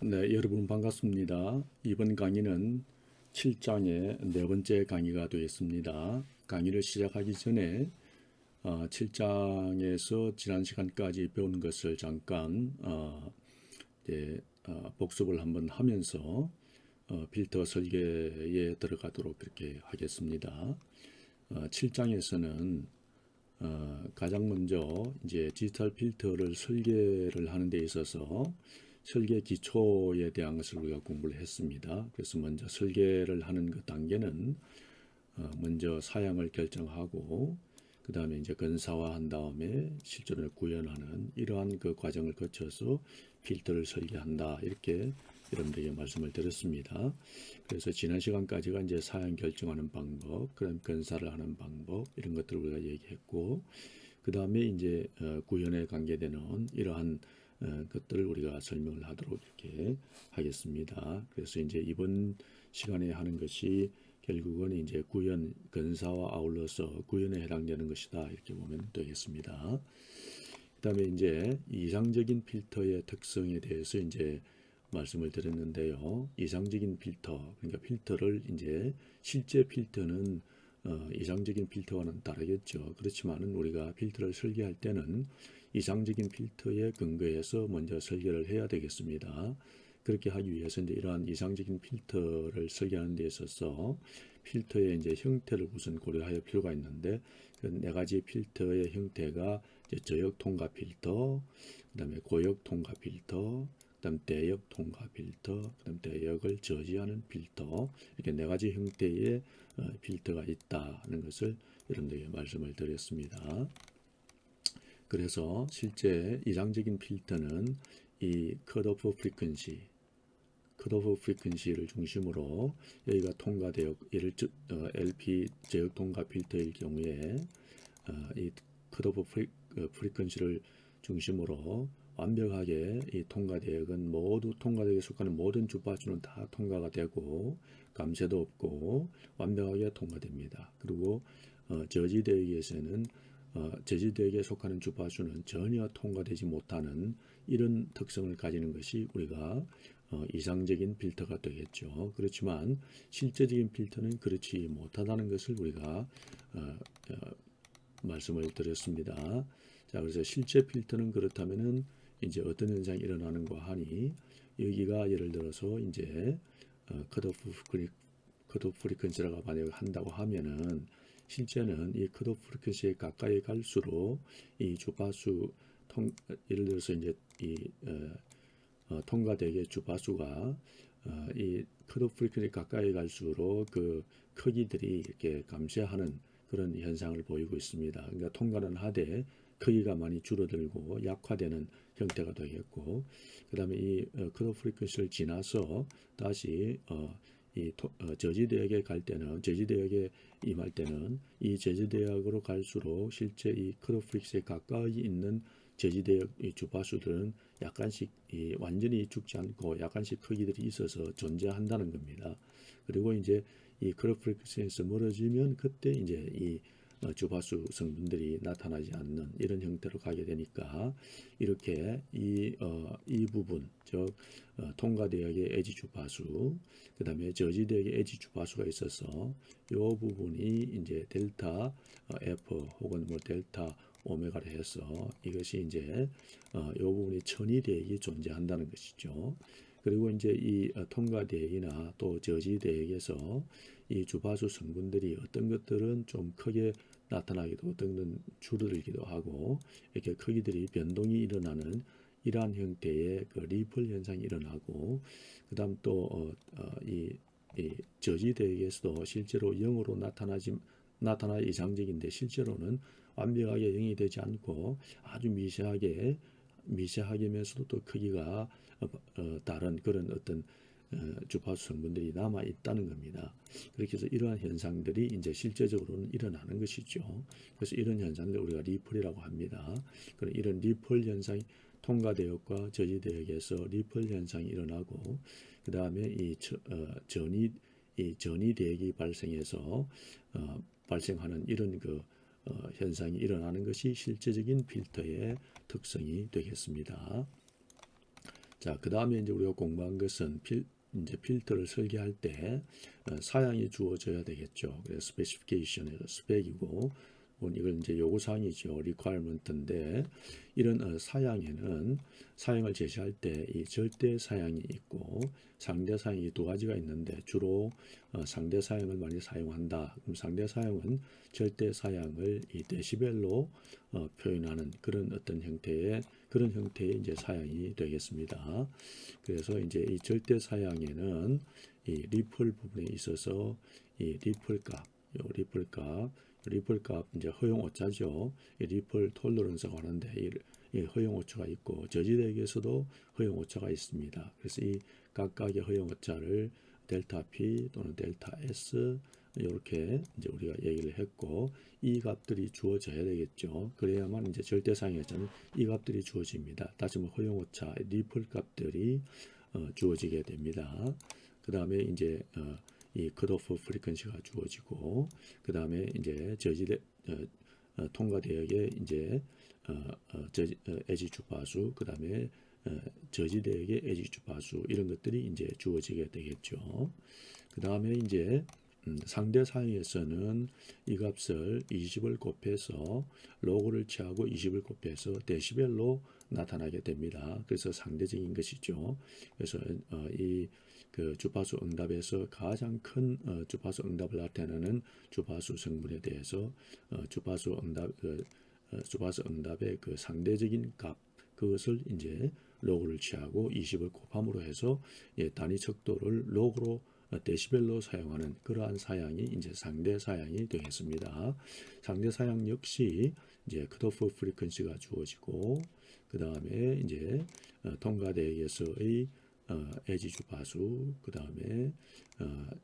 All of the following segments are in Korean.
네, 여러분 반갑습니다. 이번 강의는 7장의 네 번째 강의가 되겠습니다. 강의를 시작하기 전에 7장에서 지난 시간까지 배운 것을 잠깐 복습을 한번 하면서 필터 설계에 들어가도록 그렇게 하겠습니다. 7장에서는 가장 먼저 이제 디지털 필터를 설계를 하는 데 있어서 설계 기초에 대한 것을 우리가 공부를 했습니다. 그래서 먼저 설계를 하는 그 단계는 먼저 사양을 결정하고 그 다음에 이제 근사화한 다음에 실전을 구현하는 이러한 그 과정을 거쳐서 필터를 설계한다, 이렇게 여러분들에게 말씀을 드렸습니다. 그래서 지난 시간까지가 이제 사양 결정하는 방법, 그다음 근사를 하는 방법, 이런 것들을 우리가 얘기했고, 그 다음에 이제 구현에 관계되는 이러한 것들을 우리가 설명을 하도록 이렇게 하겠습니다. 그래서 이제 이번 시간에 하는 것이 결국은 이제 구현, 근사와 아울러서 구현에 해당되는 것이다, 이렇게 보면 되겠습니다. 그 다음에 이제 이상적인 필터의 특성에 대해서 이제 말씀을 드렸는데요. 이상적인 필터, 그러니까 필터를 이제 실제 필터는 이상적인 필터와는 다르겠죠. 그렇지만은 우리가 필터를 설계할 때는 이상적인 필터에 근거해서 먼저 설계를 해야 되겠습니다. 그렇게 하기 위해서 이제 이러한 이상적인 필터를 설계하는 데 있어서 필터의 이제 형태를 우선 고려할 필요가 있는데, 그 네 가지 필터의 형태가 이제 저역 통과 필터, 그다음에 고역 통과 필터, 그다음 대역 통과 필터, 그다음 대역을 저지하는 필터, 이렇게 네 가지 형태의 필터가 있다는 것을 여러분들에게 말씀을 드렸습니다. 그래서 실제 이상적인 필터는 이 컷오프 프리퀀시, 컷오프 프리퀀시를 중심으로 여기가 통과되어 LP 제역 통과 필터일 경우에 이 컷오프 프리퀀시를 중심으로 완벽하게 이 통과 대역은 모두 통과 대역에 속하는 모든 주파수는 다 통과가 되고 감쇄도 없고 완벽하게 통과됩니다. 그리고 저지 대역에서는 저지 대역에 속하는 주파수는 전혀 통과되지 못하는 이런 특성을 가지는 것이 우리가 이상적인 필터가 되겠죠. 그렇지만 실제적인 필터는 그렇지 못하다는 것을 우리가 말씀을 드렸습니다. 자, 그래서 실제 필터는 그렇다면은 이제 어떤 현상이 일어나는가 하니, 여기가 예를 들어서 이제 컷오프 프리퀀시라고 만약 한다고 하면은, 실제는 이 컷오프 프리퀀시에 가까이 갈수록 이 주파수 예를 들어서 이제 이 통과대역의 주파수가 이 컷오프 프리퀀시에 가까이 갈수록 그 크기들이 이렇게 감쇄하는 그런 현상을 보이고 있습니다. 그러니까 통과는 하되 크기가 많이 줄어들고 약화되는 형태가 되겠고, 그 다음에 이 컷오프 프리퀀시를 지나서 다시 이 저지대역에 갈 때는, 저지대역에 임할 때는 이 저지대역으로 갈수록 실제 이 컷오프 프리퀀시에 가까이 있는 저지대역 이 주파수들은 약간씩 완전히 죽지 않고 약간씩 크기들이 있어서 존재한다는 겁니다. 그리고 이제 이 컷오프 프리퀀시에서 멀어지면 그때 이제 이 주파수 성분들이 나타나지 않는 이런 형태로 가게 되니까, 이렇게 이 부분, 즉 통과대역의 에지 주파수, 그 다음에 저지대역의 에지 주파수가 있어서 이 부분이 이제 델타 F 혹은 뭐 델타 오메가를 해서 이것이 이제 이 부분이 천위대역이 존재한다는 것이죠. 그리고 이제 이 통과대역이나 또 저지대역에서 이 주파수 성분들이 어떤 것들은 좀 크게 나타나기도, 어떤 것은 줄어들기도 하고, 이렇게 크기들이 변동이 일어나는 이러한 형태의 그 리플 현상이 일어나고, 그 다음 또 이 저지대역에서도 실제로 0으로 나타나 이상적인데 실제로는 완벽하게 0이 되지 않고 아주 미세하게면서도 또 크기가 다른 그런 어떤 주파수 성분들이 남아 있다는 겁니다. 그렇게 해서 이러한 현상들이 이제 실제적으로는 일어나는 것이죠. 그래서 이런 현상을 우리가 리플이라고 합니다. 그런 이런 리플 현상이 통과대역과 저지대역에서 리플 현상이 일어나고, 그 다음에 이 전이대역이 발생해서 발생하는 이런 그 현상이 일어나는 것이 실제적인 필터의 특성이 되겠습니다. 자, 그 다음에 이제 우리가 공부한 것은 이제 필터를 설계할 때 사양이 주어져야 되겠죠. 그래서 스페시피케이션에서 스펙이고 이걸 이제 요구사항이죠. requirement인데 이런 사양에는 사양을 제시할 때 이 절대 사양이 있고 상대 사양이 두 가지가 있는데 주로 상대 사양을 많이 사용한다. 그럼 상대 사양은 절대 사양을 이 데시벨로 표현하는 그런 어떤 형태의 이제 사양이 되겠습니다. 그래서 이제 이 절대 사양에는 이 리플 부분에 있어서 이 리플 값, 리플 값 이제 허용 오차죠. 이 리플 톨러런스가 하는데 이 허용 오차가 있고 저지대역에서도 허용 오차가 있습니다. 그래서 이 각각의 허용 오차를 델타 P 또는 델타 S 이렇게 이제 우리가 얘기를 했고 이 값들이 주어져야 되겠죠. 그래야만 이제 절대상에서는 이 값들이 주어집니다. 다시 한번 허용 오차 리플 값들이 주어지게 됩니다. 그 다음에 이제 이 컷오프 프리퀀시가 주어지고 그 다음에 이제 저지대 통과 대역의 이제 에지 주파수 그 다음에 저지 대역의 에지 주파수 이런 것들이 이제 주어지게 되겠죠. 그 다음에 이제 상대 사이에서는 이 값을 20을 곱해서 로그를 취하고 20을 곱해서 데시벨로 나타나게 됩니다. 그래서 상대적인 것이죠. 그래서 이 그 주파수 응답에서 가장 큰 주파수 응답을 나타내는 주파수 성분에 대해서 주파수 응답의 그 상대적인 값 그것을 이제 로그를 취하고 20을 곱함으로 해서 단위 척도를 로그로 데시벨로 사용하는 그러한 사양이 이제 상대 사양이 되겠습니다. 상대 사양 역시 이제 컷오프 프리퀀시가 주어지고 그 다음에 이제 통과 대역에서의 에지 주파수 그 다음에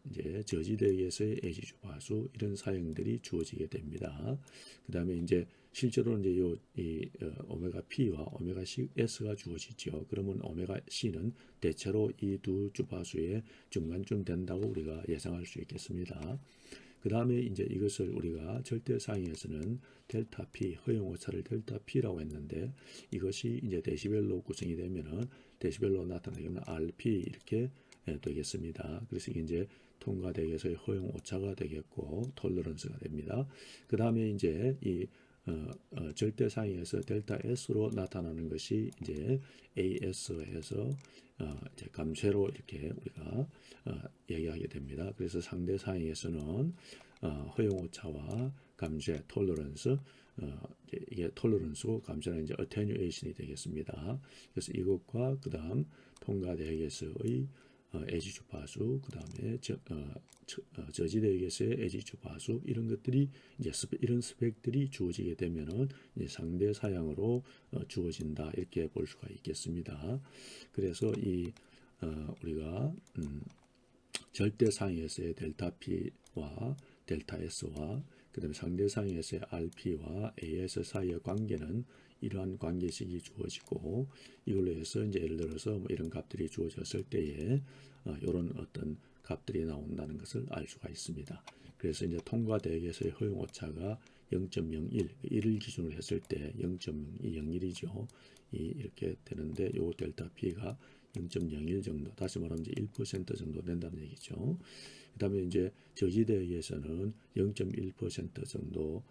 이제 저지 대역에서의 에지 주파수 이런 사양들이 주어지게 됩니다. 그 다음에 이제 실제로 이제 이 오메가 P와 오메가 S가 주어지죠. 그러면 오메가 C는 대체로 이 두 주파수의 중간쯤 된다고 우리가 예상할 수 있겠습니다. 그 다음에 이제 이것을 우리가 절대상에서는 델타 P 허용 오차를 델타 P라고 했는데 이것이 이제 데시벨로 구성이 되면은 데시벨로 나타나면 RP 이렇게 되겠습니다. 그래서 이제 통과 대역에서의 허용 오차가 되겠고 톨러런스가 됩니다. 그 다음에 이제 이 절대상에서 델타 S로 나타나는 것이 이제 AS에서 이제 감쇄로 이렇게 우리가 얘기하게 됩니다. 그래서 상대 상에서는 허용 오차와 감쇄 톨러런스 이게 톨러런스고 감쇄는 이제 어테뉴에이션이 되겠습니다. 그래서 이것과 그다음 통과 대역에서의 에지 주파수 그다음에 저지 대역에서의 에지 주파수 이런 것들이 이제 이런 스펙들이 주어지게 되면은 이제 상대 사양으로 주어진다 이렇게 볼 수가 있겠습니다. 그래서 이 우리가 절대 상에서의 델타 P와 델타 S와 그다음에 상대 상에서의 RP와 AS 사이의 관계는 이러한 관계식이 주어지고 이걸로 해서 이제 예를 들어서 뭐 이런 값들이 주어졌을 때에 이런 어떤 값들이 나온다는 것을 알 수가 있습니다. 그래서 이제 통과 대역에서의 허용 오차가 0.01, 1을 기준으로 했을 때 0.01이죠. 이렇게 되는데 요 델타 P가 0.01 정도, 다시 말하면 이제 1% 정도 된다는 얘기죠. 그다음에 이제 저지 대역에서는 0.1% 정도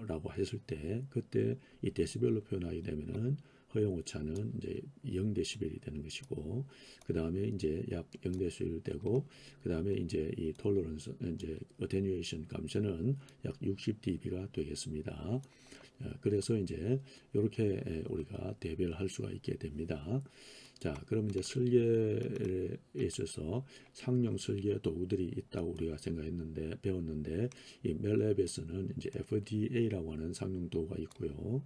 라고 했을 때 그때 이 데시벨로 표현하게 되면은 허용 오차는 이제 0데시벨이 되는 것이고 그 다음에 이제 약 0데시벨이 되고 그 다음에 이제 이 톨러런스 이제 어테뉴에이션 감소는 약 60dB가 되겠습니다. 그래서 이제 이렇게 우리가 대비를 할 수가 있게 됩니다. 자, 그럼 이제 설계에 있어서 상용 설계 도구들이 있다고 우리가 배웠는데 이 멜랩에서는 이제 FDA라고 하는 상용 도구가 있고요.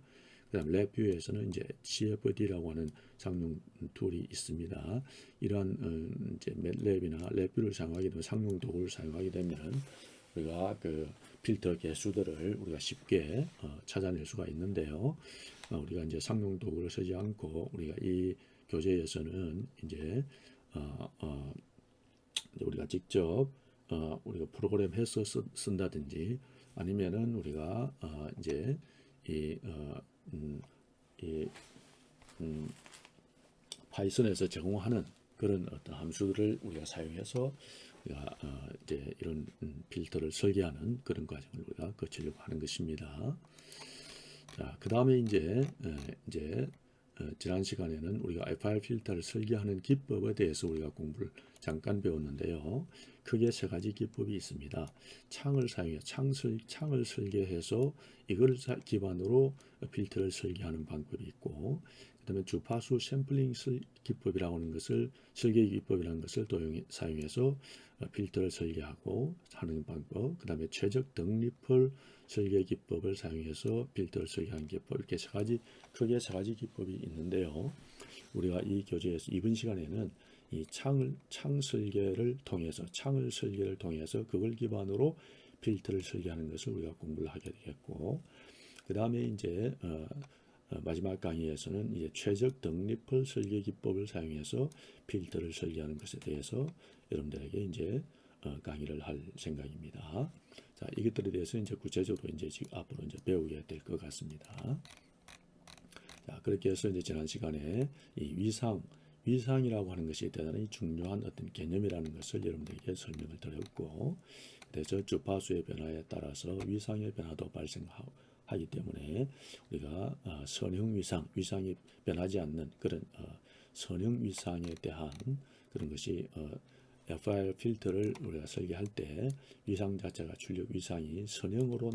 그다음 랩뷰에서는 이제 CFD라고 하는 상용 툴이 있습니다. 이러한 이제 멜랩이나 랩뷰를 사용하게 되면 상용 도구를 사용하게 되면 우리가 그 필터 개수들을 우리가 쉽게 찾아낼 수가 있는데요. 우리가 이제 상용 도구를 쓰지 않고 우리가 이 교재에서는 이제 우리가 직접 우리가 프로그램 해서 쓴다든지 아니면은 우리가 이제 이 파이썬에서 제공하는 그런 어떤 함수들을 우리가 사용해서 우리가 이제 이런 필터를 설계하는 그런 과정을 우리가 거치려고 하는 것입니다. 자, 그 다음에 이제 지난 시간에는 우리가 FR 필터를 설계하는 기법에 대해서 우리가 공부를 잠깐 배웠는데요. 크게 세 가지 기법이 있습니다. 창을 사용해 창을 설계해서 이걸 기반으로 필터를 설계하는 방법이 있고, 그다음에 주파수 샘플링 기법이라고 하는 것을 설계 기법이라는 것을 사용해서 필터를 설계하고 하는 방법, 그다음에 최적 등립을 설계 기법을 사용해서 필터를 설계하는 기법, 이렇게 크게 세 가지 기법이 있는데요. 우리가 이 교재에서 이번 시간에는 이 창 설계를 통해서 그걸 기반으로 필터를 설계하는 것을 우리가 공부를 하게 되겠고, 그 다음에 이제 마지막 강의에서는 이제 최적 등립을 설계 기법을 사용해서 필터를 설계하는 것에 대해서 여러분들에게 이제 강의를 할 생각입니다. 자, 이것들에 대해서 이제 구체적으로 이제 지금 앞으로 이제 배우게 될 것 같습니다. 자, 그렇게 해서 이제 지난 시간에 이 위상이라고 하는 것이 대단히 중요한 어떤 개념이라는 것을 여러분들에게 설명을 드렸고, 그래서 주파수의 변화에 따라서 위상의 변화도 발생하기 때문에 우리가 선형 위상이 변하지 않는 그런 선형 위상에 대한 그런 것이 FR 필터를 우리가 설계할 때 위상 자체가 출력 위상이 선형으로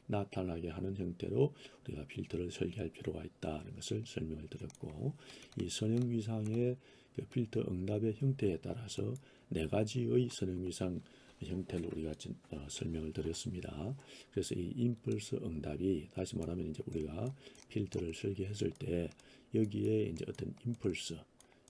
나타나게 하는 형태로 우리가 필터를 설계할 필요가 있다는 것을 설명을 드렸고, 이 선형 위상의 그 필터 응답의 형태에 따라서 네 가지의 선형 위상 형태를 우리가 설명을 드렸습니다. 그래서 이 임펄스 응답이, 다시 말하면 이제 우리가 필터를 설계했을 때 여기에 이제 어떤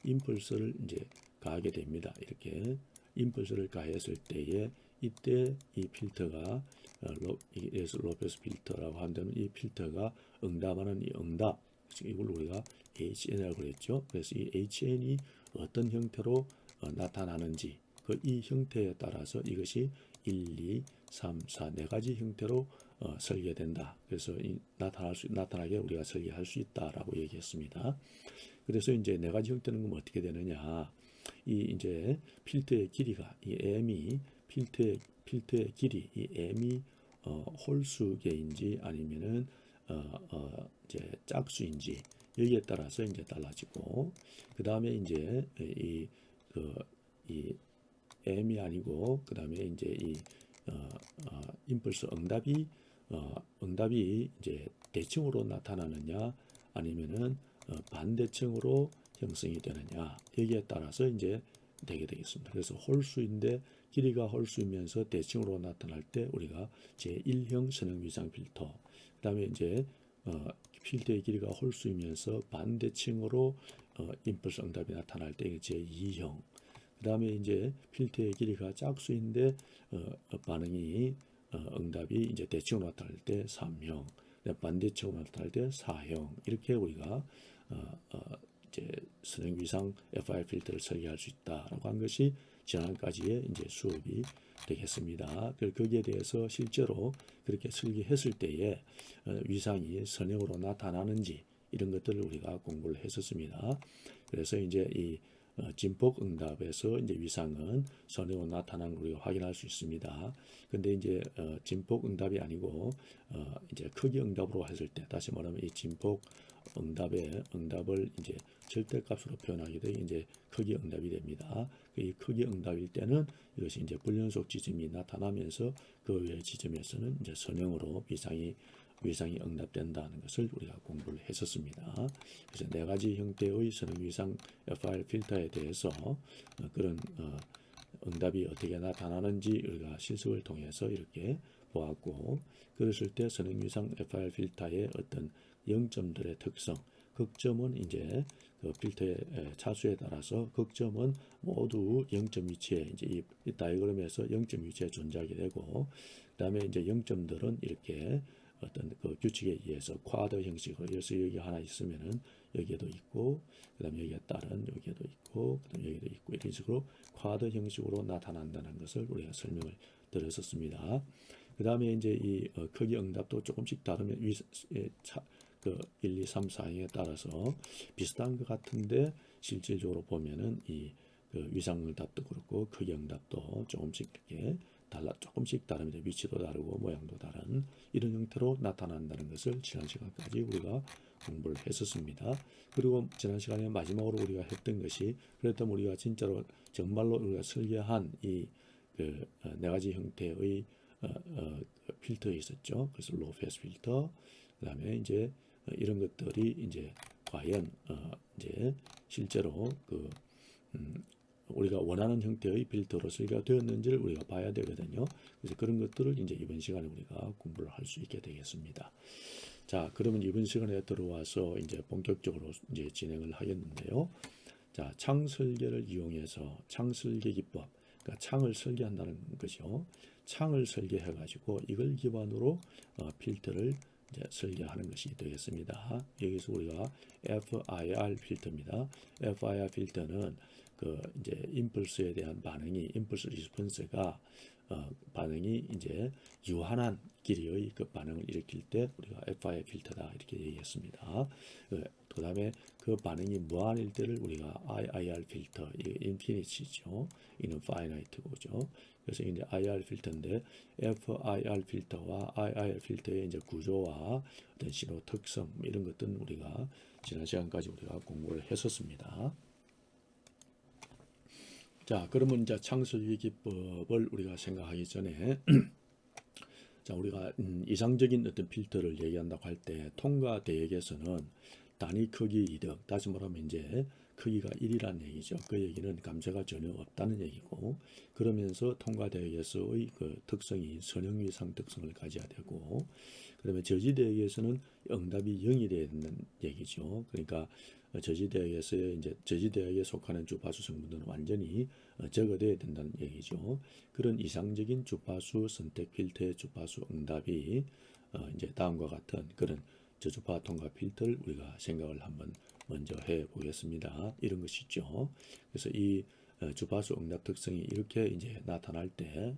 임펄스를 이제 가하게 됩니다. 이렇게 임펄스를 가했을 때에 이때 이 필터가 로페스 필터라고 한다면 이 필터가 응답하는 이 응답, 이걸 우리가 HN이라고 그랬죠. 그래서 이 HN이 어떤 형태로 나타나는지 이 형태에 따라서 이것이 1, 2, 3, 4 네 가지 형태로 설계된다. 그래서 나타나게 우리가 설계할 수 있다라고 얘기했습니다. 그래서 이제 네 가지 형태는 어떻게 되느냐? 이 이제 필터의 길이가 이 m이 필터의 길이 이 m이 홀수계인지 아니면은 이제 짝수인지 여기에 따라서 이제 달라지고, 그 다음에 이제 이 m이 아니고 그 다음에 이제 이 임펄스 응답이 이제 대칭으로 나타나느냐 아니면은 반대칭으로 형성이 되느냐 여기에 따라서 이제 되게 되겠습니다. 그래서 홀수인데 길이가 홀수이면서 대칭으로 나타날 때 우리가 제1형 선형 위상 필터, 그 다음에 이제 필터의 길이가 홀수이면서 반대칭으로 임펄스 응답이 나타날 때 제2형, 그 다음에 이제 필터의 길이가 짝수인데 반응이 응답이 이제 대칭으로 나타날 때 3형, 반대칭으로 나타날 때 4형, 이렇게 우리가 이제 선형 위상 FR 필터를 설계할 수 있다라고 한 것이 지난까지의 이제 수업이 되겠습니다. 거기에 대해서 실제로 그렇게 설계했을 때에 위상이 선형으로 나타나는지 이런 것들을 우리가 공부를 했었습니다. 그래서 이제 이 진폭 응답에서 이제 위상은 선형으로 나타나는 걸 우리가 확인할 수 있습니다. 근데 이제 진폭 응답이 아니고 이제 크기 응답으로 했을 때, 다시 말하면 이 진폭 응답을 이제 절대값으로 표현하게 되면 이제 크기 응답이 됩니다. 이 크기 응답일 때는 이것이 이제 불연속 지점이 나타나면서 그 외의 지점에서는 이제 선형으로 위상이 응답된다는 것을 우리가 공부를 했었습니다. 그래서 네 가지 형태의 선형 위상 FR 필터에 대해서 그런 응답이 어떻게 나타나는지 우리가 실습을 통해서 이렇게 보았고, 그랬을 때 선형 위상 FR 필터의 어떤 영점들의 특성, 극점은 이제 그 필터의 차수에 따라서 극점은 모두 0점 위치에 이제 이 다이그램에서 0점 위치에 존재하게 되고, 그다음에 이제 0점들은 이렇게 어떤 그 규칙에 의해서 쿼드 형식으로, 그래서 여기 하나 있으면은 여기에도 있고, 그다음에 여기에 따른 여기에도 있고, 그다음에 여기도 있고, 이런 식으로 쿼드 형식으로 나타난다는 것을 우리가 설명을 드렸었습니다. 그다음에 이제 이 크기 응답도 조금씩 다르면 그 1, 2, 3, 4에 따라서 비슷한 것 같은데 실질적으로 보면은 그 위상응답도 그렇고 크기응답도 조금씩 이렇게 조금씩 다릅니다. 위치도 다르고 모양도 다른 이런 형태로 나타난다는 것을 지난 시간까지 우리가 공부를 했었습니다. 그리고 지난 시간에 마지막으로 우리가 했던 것이, 그랬다면 우리가 진짜로 정말로 우리가 설계한 이 그 네 가지 형태의 필터 있었죠. 그래서 로우 패스 필터, 그다음에 이제 이런 것들이 이제 과연 이제 실제로 우리가 원하는 형태의 필터로 설계가 되었는지를 우리가 봐야 되거든요. 그래서 그런 것들을 이제 이번 시간에 우리가 공부를 할 수 있게 되겠습니다. 자, 그러면 이번 시간에 들어와서 이제 본격적으로 이제 진행을 하겠는데요. 자, 창 설계를 이용해서 창 설계 기법, 그러니까 창을 설계한다는 것이요. 창을 설계해 가지고 이걸 기반으로 필터를 이제 설계하는 것이 되겠습니다. 여기서 우리가 FIR 필터입니다. FIR 필터는 그 이제 임펄스에 대한 반응이, 임펄스 리스폰스가 반응이 이제 유한한 길이의 그 반응을 일으킬 때 우리가 FIR 필터다 이렇게 얘기했습니다. 그 다음에 그 반응이 무한일 때를 우리가 IIR 필터, 이게 인피니티죠. 이는 파이나이트고죠. 그래서 이제 IR 필터인데 FIR 필터와 IIR 필터의 이제 구조와 어떤 신호 특성 이런 것들은 우리가 지난 시간까지 우리가 공부를 했었습니다. 자, 그러면 이제 창설계 기법을 우리가 생각하기 전에 자, 우리가 이상적인 어떤 필터를 얘기한다고 할 때 통과 대역에서는 단위 크기 이득, 다시 말하면 이제 크기가 1이라는 얘기죠. 그 얘기는 감소가 전혀 없다는 얘기고, 그러면서 통과 대역에서의 그 특성이 선형위상 특성을 가져야 되고, 그러면 저지 대역에서는 응답이 0이 되는 얘기죠. 그러니까 저지 대역에서의 이제 저지 대역에 속하는 주파수 성분들은 완전히 제거되어야 된다는 얘기죠. 그런 이상적인 주파수 선택 필터의 주파수 응답이 이제 다음과 같은 그런 저주파 통과 필터를 우리가 생각을 한번 먼저 해 보겠습니다. 이런 것이죠. 그래서 이 주파수 응답 특성이 이렇게 이제 나타날 때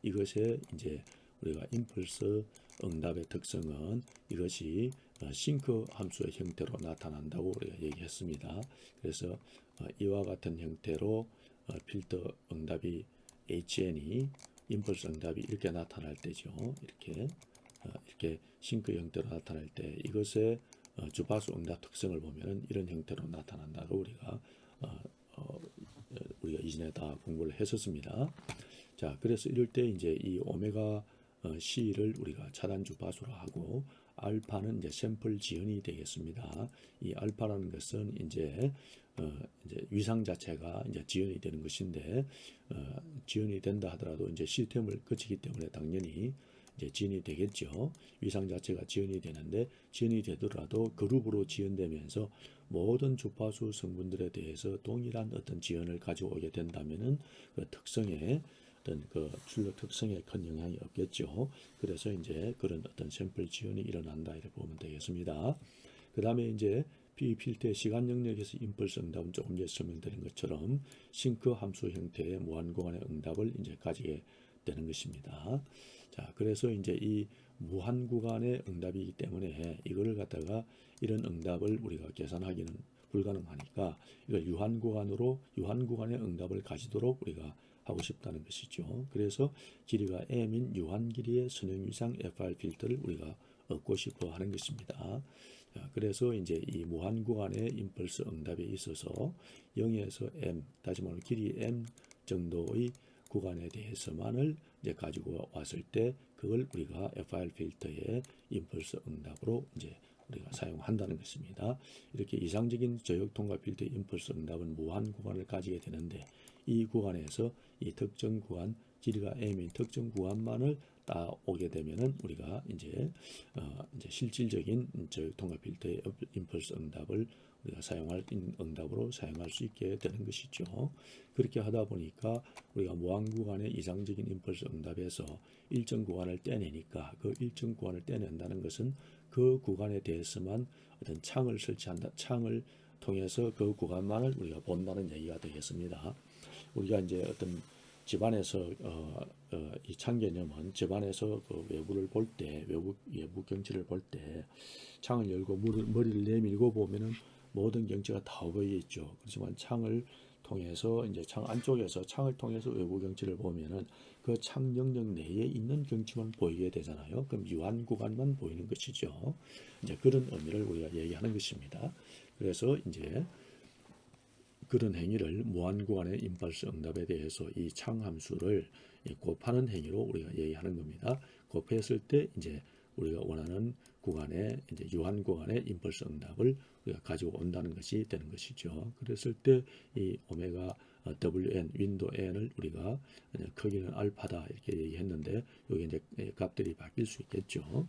이것의 이제 우리가 임펄스 응답의 특성은 이것이 싱크 함수의 형태로 나타난다고 우리가 얘기했습니다. 그래서 이와 같은 형태로 필터 응답이 HN이 임펄스 응답이 이렇게 나타날 때죠. 이렇게 싱크 형태로 나타날 때 이것의 주파수 응답 특성을 보면은 이런 형태로 나타난다고 우리가 이전에 다 공부를 했었습니다. 자, 그래서 이럴 때 이제 이 오메가 C를 우리가 차단 주파수로 하고 알파는 이제 샘플 지연이 되겠습니다. 이 알파라는 것은 이제 위상 자체가 이제 지연이 되는 것인데 지연이 된다 하더라도 이제 시스템을 거치기 때문에 당연히 이제 지연이 되겠죠. 위상 자체가 지연이 되는데 지연이 되더라도 그룹으로 지연되면서 모든 주파수 성분들에 대해서 동일한 어떤 지연을 가져오게 된다면은 그 특성에 어떤 그 출력 특성에 큰 영향이 없겠죠. 그래서 이제 그런 어떤 샘플 지연이 일어난다 이렇게 보면 되겠습니다. 그 다음에 이제 필터의 시간 영역에서 임펄스 응답은 조금 전에 설명드린 것처럼 싱크 함수 형태의 무한 구간의 응답을 이제 가지게 되는 것입니다. 자, 그래서 이제 이 무한 구간의 응답이기 때문에 이거를 갖다가 이런 응답을 우리가 계산하기는 불가능하니까 이걸 유한 구간의 응답을 가지도록 우리가 하고 싶다는 것이죠. 그래서 길이가 m인 유한 길이의 선형위상 FR 필터를 우리가 얻고 싶어 하는 것입니다. 자, 그래서 이제 이 무한 구간의 임펄스 응답에 있어서 0에서 m, 다시 말하면 길이 m 정도의 구간에 대해서만을 이제 가지고 왔을 때 그걸 우리가 FR 필터의 임펄스 응답으로 이제 우리가 사용한다는 것입니다. 이렇게 이상적인 저역 통과 필터의 임펄스 응답은 무한 구간을 가지게 되는데 이 구간에서 이 특정 구간 길이가 m인 특정 구간만을 따오게 되면은 우리가 이제 실질적인 저역 통과 필터의 임펄스 응답을 우리가 응답으로 사용할 수 있게 되는 것이죠. 그렇게 하다 보니까 우리가 무한 구간의 이상적인 임펄스 응답에서 일정 구간을 떼내니까 그 일정 구간을 떼낸다는 것은 그 구간에 대해서만 어떤 창을 설치한다, 창을 통해서 그 구간만을 우리가 본다는 얘기가 되겠습니다. 우리가 이제 어떤 집안에서 이 창 개념은 집안에서 그 외부를 볼 때, 외부 경치를 볼 때 창을 열고 머리를 내밀고 보면은 모든 경치가 다 보이게 있죠. 그렇지만 창을 통해서 이제 창 안쪽에서 창을 통해서 외부 경치를 보면은 그 창 영역 내에 있는 경치만 보이게 되잖아요. 그럼 유한 구간만 보이는 것이죠. 이제 그런 의미를 우리가 얘기하는 것입니다. 그래서 이제 그런 행위를 무한 구간의 임펄스 응답에 대해서 이 창 함수를 곱하는 행위로 우리가 얘기하는 겁니다. 곱했을 때 이제 우리가 원하는 구간의 이제 유한 구간의 임펄스 응답을 우리가 가지고 온다는 것이 되는 것이죠. 그랬을 때 이 오메가 WN 윈도 n을 우리가 크기는 알파다 이렇게 얘기했는데 여기 이제 값들이 바뀔 수 있겠죠.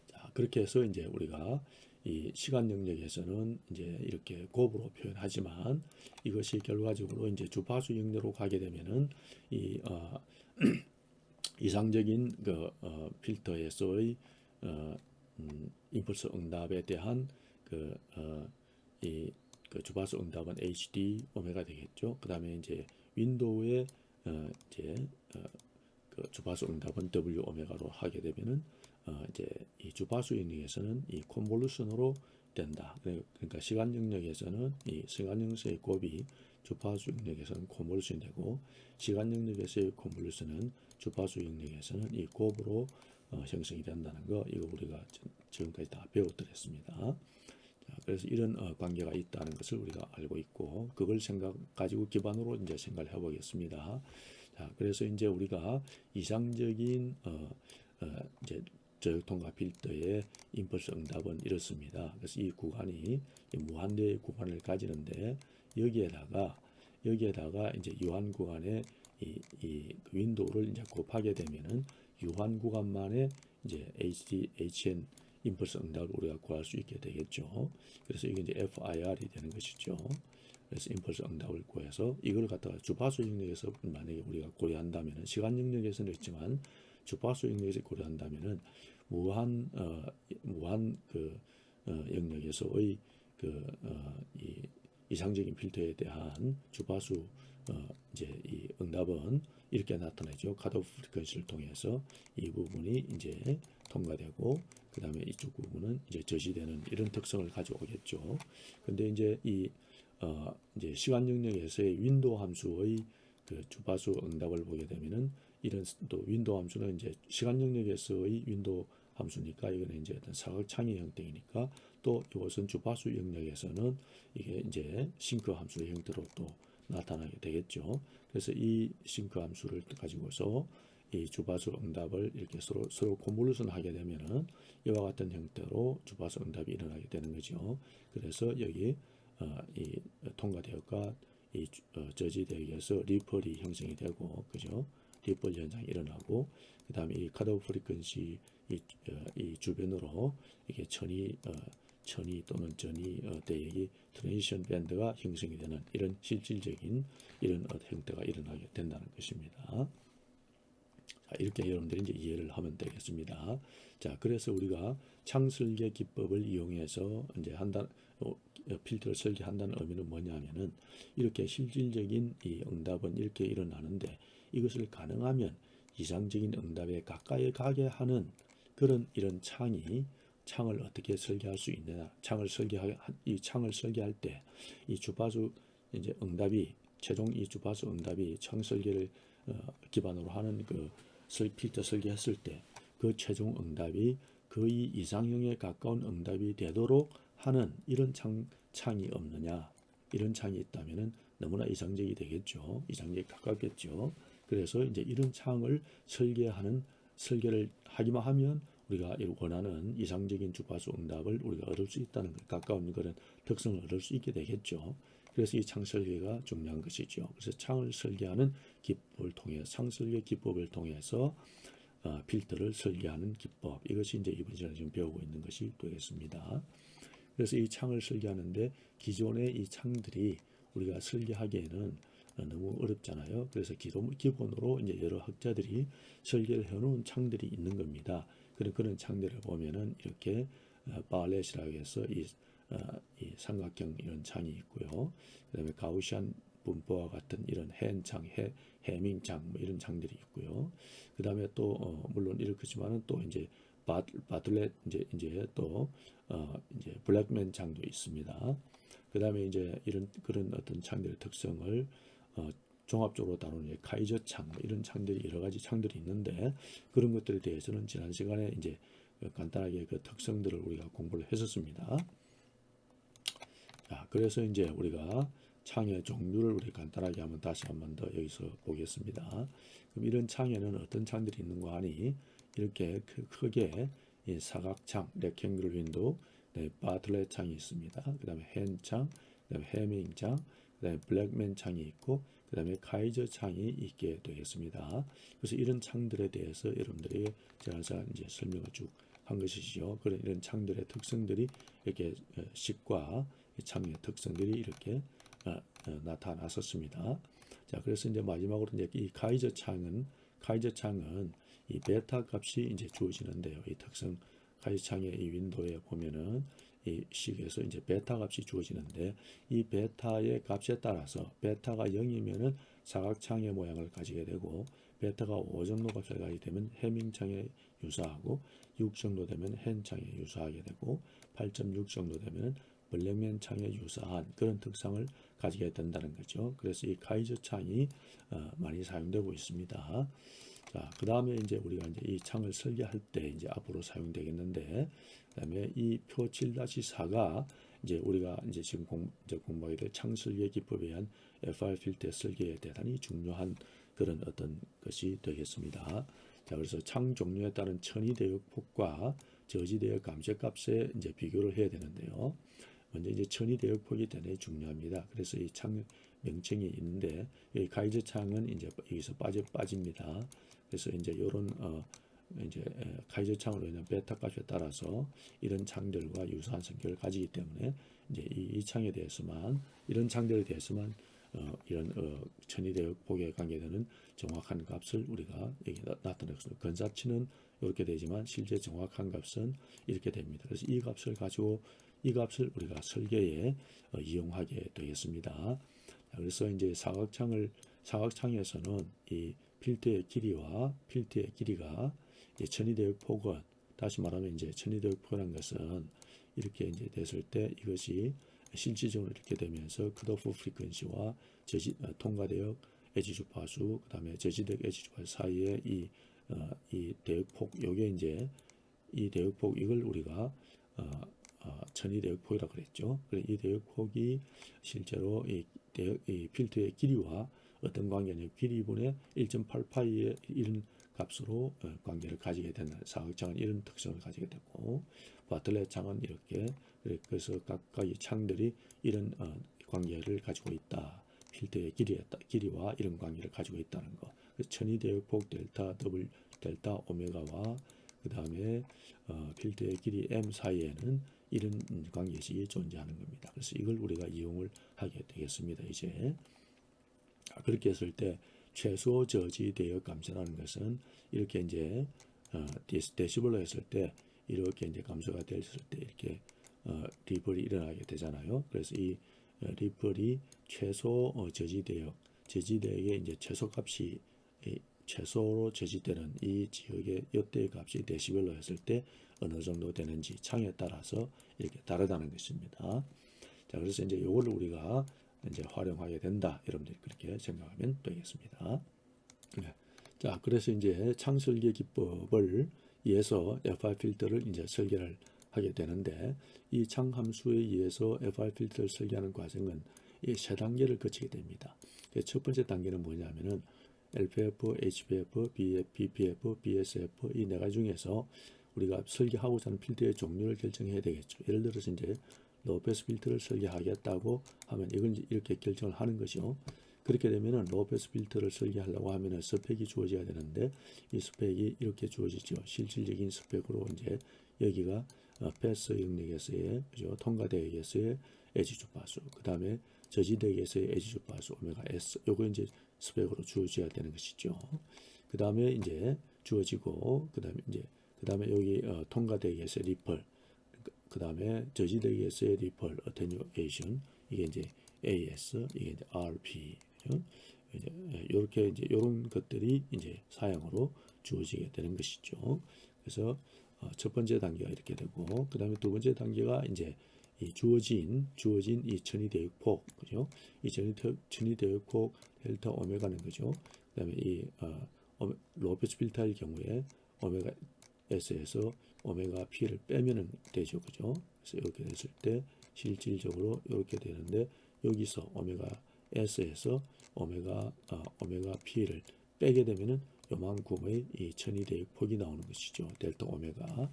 자, 그렇게 해서 이제 우리가 이 시간 영역에서는 이제 이렇게 곱으로 표현하지만 이것이 결과적으로 이제 주파수 영역으로 가게 되면은 이 이상적인 그 필터에서의 임펄스 응답에 대한 그 주파수 응답은 HD 오메가 되겠죠. 그 다음에 이제 윈도우의 이제 그 주파수 응답은 W 오메가로 하게 되면은 이제 이 주파수 영역에서는 이 콘볼루션으로 된다. 그러니까 시간 영역에서는 이 시간 영역의 곱이 주파수 영역에서는 콘볼루션이 되고 시간 영역에서의 콘볼루션은 주파수 영역에서는 이 곱으로 형성이 된다는 거 이거 우리가 지금까지 다 배웠더랬습니다. 그래서 이런 관계가 있다는 것을 우리가 알고 있고 그걸 가지고 기반으로 이제 생각을 해보겠습니다. 자, 그래서 이제 우리가 이상적인 이제 저역 통과 필터의 임펄스 응답은 이렇습니다. 그래서 이 구간이 무한대의 구간을 가지는데 여기에다가 이제 유한 구간의 이 윈도우를 이제 곱하게 되면은 유한 구간만의 이제 HN 임펄스 응답을 우리가 구할 수 있게 되겠죠. 그래서 이게 이제 FIR이 되는 것이죠. 그래서 임펄스 응답을 구해서 이걸 갖다가 주파수 영역에서 만약에 우리가 고려한다면은 시간 영역에서는 있지만 주파수 영역에서 고려한다면은 무한 영역에서의 이 이상적인 필터에 대한 주파수 이제 이 응답은 이렇게 나타나죠. 컷오프 프리퀀시를 통해서 이 부분이 이제 통과되고 그 다음에 이쪽 부분은 이제 저지되는 이런 특성을 가져오겠죠. 근데 이제 이제 시간 영역에서의 윈도우 함수의 그 주파수 응답을 보게 되면은 이런 또 윈도우 함수는 이제 시간 영역에서의 윈도우 함수니까 이거는 이제 어떤 사각창의 형태이니까 또 이것은 주파수 영역에서는 이게 이제 싱크 함수의 형태로 또 나타나게 되겠죠. 그래서 이 싱크 함수를 가지고서 이 주파수 응답을 이렇게 서로 콘볼루션 하게 되면은 이와 같은 형태로 주파수 응답이 일어나게 되는 거죠. 그래서 여기 이 통과되었과 이 저지대역에서 리펄이 형성이 되고 그죠? 리펄 현상이 일어나고 그 다음에 이 컷오프 프리퀀시 이 주변으로 이게 천이 또는 전이 대역이 트랜지션 밴드가 형성이 되는 이런 실질적인 이런 형태가 일어나게 된다는 것입니다. 자, 이렇게 여러분들이 이제 이해를 하면 되겠습니다. 자, 그래서 우리가 창설계 기법을 이용해서 이제 필터를 설계한다는 의미는 뭐냐면은 이렇게 실질적인 이 응답은 이렇게 일어나는데 이것을 가능하면 이상적인 응답에 가까이 가게 하는 그런 이런 창을 어떻게 설계할 수 있느냐. 이 창을 설계할 때 이 주파수 이제 응답이 최종 이 주파수 응답이 창 설계를 기반으로 하는 그 필터 설계했을 때 그 최종 응답이 거의 이상형에 가까운 응답이 되도록 하는 이런 창이 없느냐. 이런 창이 있다면은 너무나 이상적이 되겠죠. 이상적에 가깝겠죠. 그래서 이제 이런 창을 설계를 하기만 하면 우리가 원하는 이상적인 주파수 응답을 우리가 얻을 수 있다는 것, 가까운 그런 특성을 얻을 수 있게 되겠죠. 그래서 이 창 설계가 중요한 것이죠. 그래서 창을 설계하는 기법을 통해서 창 설계 기법을 통해서 필터를 설계하는 기법, 이것이 이제 이번 시간에 지금 배우고 있는 것이 되겠습니다. 그래서 이 창을 설계하는데 기존의 이 창들이 우리가 설계하기에는 너무 어렵잖아요. 그래서 기본으로 이제 여러 학자들이 설계를 해놓은 창들이 있는 겁니다. 그런 창들을 보면은 이렇게 바렛이라고 해서 이 삼각형 이런 창이 있고요. 그다음에 가우시안 분포와 같은 이런 헨창, 해밍창 뭐 이런 창들이 있고요. 그다음에 또 물론 이렇겠지만은 또 이제 바틀렛 이제 또 이제 블랙맨 창도 있습니다. 그 다음에 이제 이런 그런 어떤 창들의 특성을 종합적으로 다루는 카이저 창 이런 창들이 여러 가지 창들이 있는데 그런 것들에 대해서는 지난 시간에 이제 간단하게 그 특성들을 우리가 공부를 했었습니다. 자, 그래서 이제 우리가 창의 종류를 우리 간단하게 한번 다시 한번 더 여기서 보겠습니다. 그럼 이런 창에는 어떤 창들이 있는가 하니 이렇게 크게 이 사각창, 레킹글 윈도우, 바틀렛 창이 있습니다. 그 다음에 헨 창, 그 다음에 해밍 창, 그 다음에 블랙맨 창이 있고 그 다음에 카이저 창이 있게 되겠습니다. 그래서 이런 창들에 대해서 여러분들이 제가 이제 설명을 쭉 한 것이죠. 그런 이런 창들의 특성들이 이렇게 식과 창의 특성들이 이렇게 나타났었습니다. 자, 그래서 이제 마지막으로 이제 이 카이저 창은 이 베타 값이 이제 주어지는데요. 이 특성 카이저 창의 이 윈도우에 보면은 이 식에서 이제 베타 값이 주어지는데 이 베타의 값에 따라서 베타가 0이면은 사각창의 모양을 가지게 되고 베타가 5 정도 값을 가지게 되면 해밍창에 유사하고 6 정도 되면 헨창에 유사하게 되고 8.6 정도 되면 블랙맨 창에 유사한 그런 특성을 가지게 된다는 거죠. 그래서 이 카이저 창이 많이 사용되고 있습니다. 자, 그 다음에 이제 우리가 이제 이 창을 설계할 때 이제 앞으로 사용되겠는데, 그다음에 이 표 7-4가 이제 우리가 이제 지금 공부하게 될 창 설계 기법에 의한 FR 필터 설계에 대단히 중요한 그런 어떤 것이 되겠습니다. 자, 그래서 창 종류에 따른 천이 대역폭과 저지 대역 감쇄값에 이제 비교를 해야 되는데요. 먼저 이제 천이 대역폭이 대단히 중요합니다. 그래서 이 창 명칭이 있는데 이 카이저 창은 이제 여기서 빠집니다. 그래서 이제 이런 이제 카이저 창으로 인한 베타 값에 따라서 이런 창들과 유사한 성격을 가지기 때문에 이제 이 창에 대해서만 이런 창들에 대해서만 이런 천이 대역폭에 관계되는 정확한 값을 우리가 여기 나타내겠습니다. 건사치는 이렇게 되지만 실제 정확한 값은 이렇게 됩니다. 그래서 이 값을 가지고 이 값을 우리가 설계에 이용하게 되겠습니다. 그래서 이제 사각창에서는 이 필터의 길이와 필터의 길이가 천이대역폭은 다시 말하면 이제 천이대역폭이라는 것은 이렇게 이제 됐을 때 이것이 실질적으로 이렇게 되면서 컷오프 프리퀀시와 통과대역 에지 주파수 그다음에 저지대역 에지 주파수 사이에 이 대역폭 요게 이제 이 대역폭 이걸 우리가 천이 대역폭이라고 그랬죠. 그래서 이 대역폭이 실제로 이 필터의 길이와 어떤 관계냐 길이분의 1.8파이의 이런 값으로 관계를 가지게 되는 사각창은 이런 특성을 가지게 되고 바틀렛 창은 이렇게 그래서 각각의 창들이 이런 관계를 가지고 있다. 필터의 길이와 이런 관계를 가지고 있다는 거. 그래서 천이 대역폭 델타 더블 델타 오메가와 그 다음에 필터의 길이 m 사이에는 이런 관계식이 존재하는 겁니다. 그래서 이걸 우리가 이용을 하게 되겠습니다. 이제 그렇게 했을 때 최소 저지 대역 감소라는 것은 이렇게 이제 데시벨로 했을 때 이렇게 이제 감소가 됐을 때 이렇게 리플이 일어나게 되잖아요. 그래서 이 리플이 최소 저지 대역의 이제 최소값이 최소로 저지되는 이 지역의 이때의 값이 데시벨로 했을 때 어느 정도 되는지 창에 따라서 이렇게 다르다는 것입니다. 자, 그래서 이제 이걸 우리가 이제 활용하게 된다. 여러분들이 그렇게 생각하면 되겠습니다. 네. 자, 그래서 이제 창 설계 기법을 위해서 FR 필터를 이제 설계를 하게 되는데 이 창 함수에 의해서 FR 필터를 설계하는 과정은 이 세 단계를 거치게 됩니다. 첫 번째 단계는 뭐냐면은 LPF, HPF, BPF, BSF 이 네 가지 중에서 우리가 설계하고자 하는 필터의 종류를 결정해야 되겠죠. 예를 들어서 이제 로우패스 필터를 설계하겠다고 하면 이건 이렇게 결정을 하는 것이요. 그렇게 되면은 로우패스 필터를 설계하려고 하면은 스펙이 주어져야 되는데 이 스펙이 이렇게 주어지죠. 실질적인 스펙으로 이제 여기가 패스 영역에서의 그죠? 통과대역에서의 에지 주파수, 그 다음에 저지대역에서의 에지 주파수 오메가 S 요거 이제 스펙으로 주어져야 되는 것이죠. 그 다음에 이제 주어지고 그 다음에 여기 통과대역에서의 리펄, 그 다음에 저지대역에서의 리펄 어테뉴에이션 이게 이제 AS 이게 이제 RP 이제 이렇게 이제 이런 것들이 이제 사양으로 주어지게 되는 것이죠. 그래서 첫 번째 단계가 이렇게 되고, 그 다음에 두 번째 단계가 이제 이 주어진 이 천이 대역폭, 그죠? 이 천이 대역폭 델타 오메가는 거죠. 그 다음에 이 로페스 필터의 경우에 오메가 S에서 오메가 P를 빼면은 되죠, 그죠? 그래서 이렇게 됐을 때 실질적으로 이렇게 되는데, 여기서 오메가 S에서 오메가 P를 빼게 되면은 요만큼의 이 천이 대역폭이 나오는 것이죠. 델타 오메가.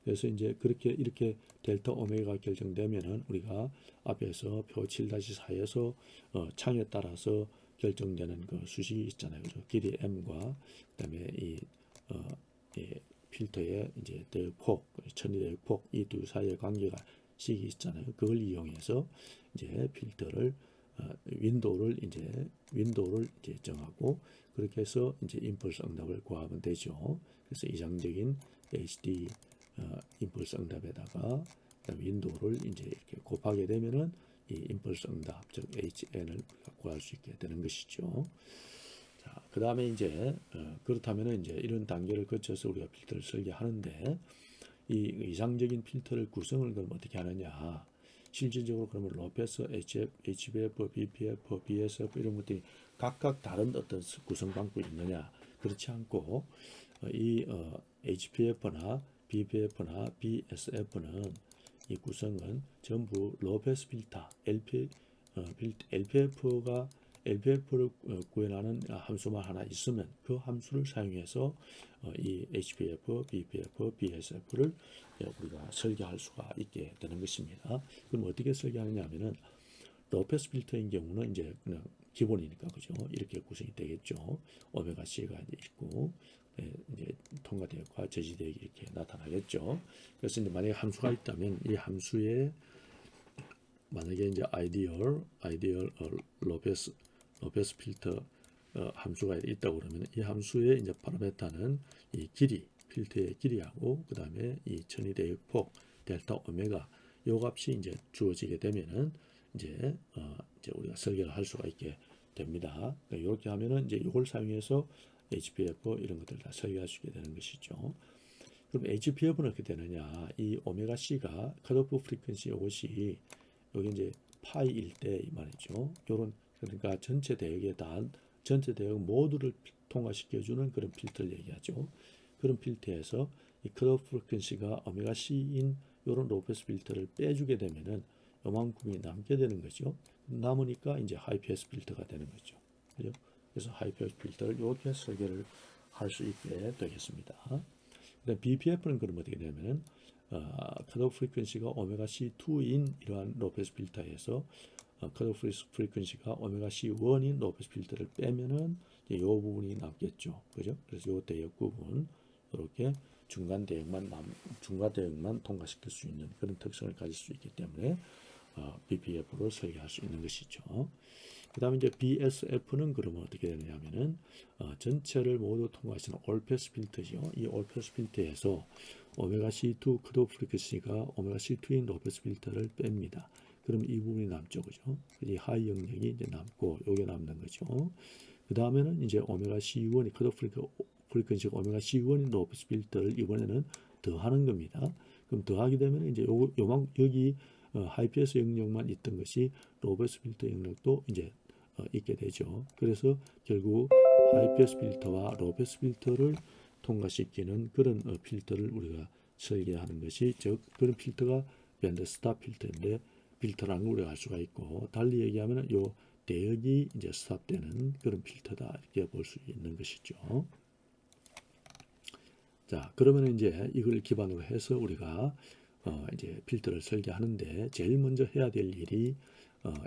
그래서 이제 그렇게 이렇게 델타 오메가가 결정되면은 우리가 앞에서 표 7-4에서 창에 따라서 결정되는 그 수식이 있잖아요. 그죠? 길이 m과 그다음에 이 필터의 이제 대역폭, 천이 대역폭 이 두 사이의 관계가 식이 있잖아요. 그걸 이용해서 이제 필터를 윈도우를 이제 정하고, 그렇게 해서 이제 임펄스 응답을 구하면 되죠. 그래서 이상적인 HD 임펄스 응답에다가 윈도우를 이제 이렇게 곱하게 되면은 이 임펄스 응답, 즉 HN을 구할 수 있게 되는 것이죠. 자, 그 다음에 이제 그렇다면은 이제 이런 단계를 거쳐서 우리가 필터를 설계하는데, 이 이상적인 필터를 구성을 그럼 어떻게 하느냐? 실질적으로 그러면 로페스, HBF, BPF, BSF 이런 것들이 각각 다른 어떤 구성 방법이 있느냐? 그렇지 않고 이 HPF나 BPF나 BSF는 이 구성은 전부 로페스 필터, LPF를 구현하는 함수만 하나 있으면 그 함수를 사용해서 이 HPF, BPF, BSF를 우리가 설계할 수가 있게 되는 것입니다. 그럼 어떻게 설계하느냐 하면은, 로페스 필터인 경우는 이제 그냥 기본이니까, 그죠? 이렇게 구성이 되겠죠. 오메가 C가 있고, 이제 통과대역과 저지대역이 이렇게 나타나겠죠. 그래서 이제 만약에 함수가 있다면 이 함수에 만약에 이제 아이디얼 로페스 필터 함수가 있다고 그러면, 이 함수의 이제 파라메타는 이 길이, 필터의 길이하고 그 다음에 이 천이 대역폭 델타 오메가 요 값이 이제 주어지게 되면은 이제 우리가 설계를 할 수가 있게 됩니다. 이렇게 하면은 이제 이걸 사용해서 HPF 이런 것들을 다 설계할 수 있게 되는 것이죠. 그럼 HPF는 어떻게 되느냐? 이 오메가 C가 컷오프 프리퀀시 이것이 여기 이제 파이일 때 이 말이죠. 요런, 그러니까 전체 대역 모두를 통과시켜주는 그런 필터를 얘기하죠. 그런 필터에서 이 컷오프 프리퀀시가 오메가 C인 요런 로페스 필터를 빼주게 되면은 요만큼이 남게 되는 거죠. 남으니까 이제 하이패스 필터가 되는 거죠. 그죠? 그래서 하이패스 필터를 이렇게 설계를 할 수 있게 되겠습니다. 그다음 BPF는 그럼 어떻게 되냐면은 컷오프 프리퀀시가 오메가 C2인 이러한 로페스 필터에서 컷오프 프리퀀시가 오메가 C1인 로페스 필터를 빼면은 이 부분이 남겠죠. 그죠? 그래서 이 대역 부분 이렇게 중간 대역만 통과시킬 수 있는 그런 특성을 가질 수 있기 때문에 BPF로 설계할 수 있는 것이죠. 그 다음에 이제 BSF는 그러면 어떻게 되느냐면은 전체를 모두 통과하시는 올패스 필터죠. 이 올패스 필터에서 오메가 C2 컷오프 프리퀀시가 오메가 C2인 로페스 필터를 뺍니다. 그럼 이 부분이 남죠, 그죠? 이 하이 영역이 이제 남고 요게 남는 거죠. 그 다음에는 이제 오메가 C1이 컷오프 프리퀀시가 오메가 C1인 로페스 필터를 이번에는 더하는 겁니다. 그럼 더하게 되면 이제 여기 하이패스 영역만 있던 것이 로페스 필터 영역도 이제 있게 되죠. 그래서 결국 하이패스 필터와 로페스 필터를 통과시키는 그런 필터를 우리가 설계하는 것이, 즉 그런 필터가 밴드 스탑 필터인데, 필터라는 걸 우리가 알 수가 있고, 달리 얘기하면 요 대역이 이제 스탑되는 그런 필터다 이렇게 볼 수 있는 것이죠. 자, 그러면 이제 이걸 기반으로 해서 우리가 이제 필터를 설계하는데 제일 먼저 해야 될 일이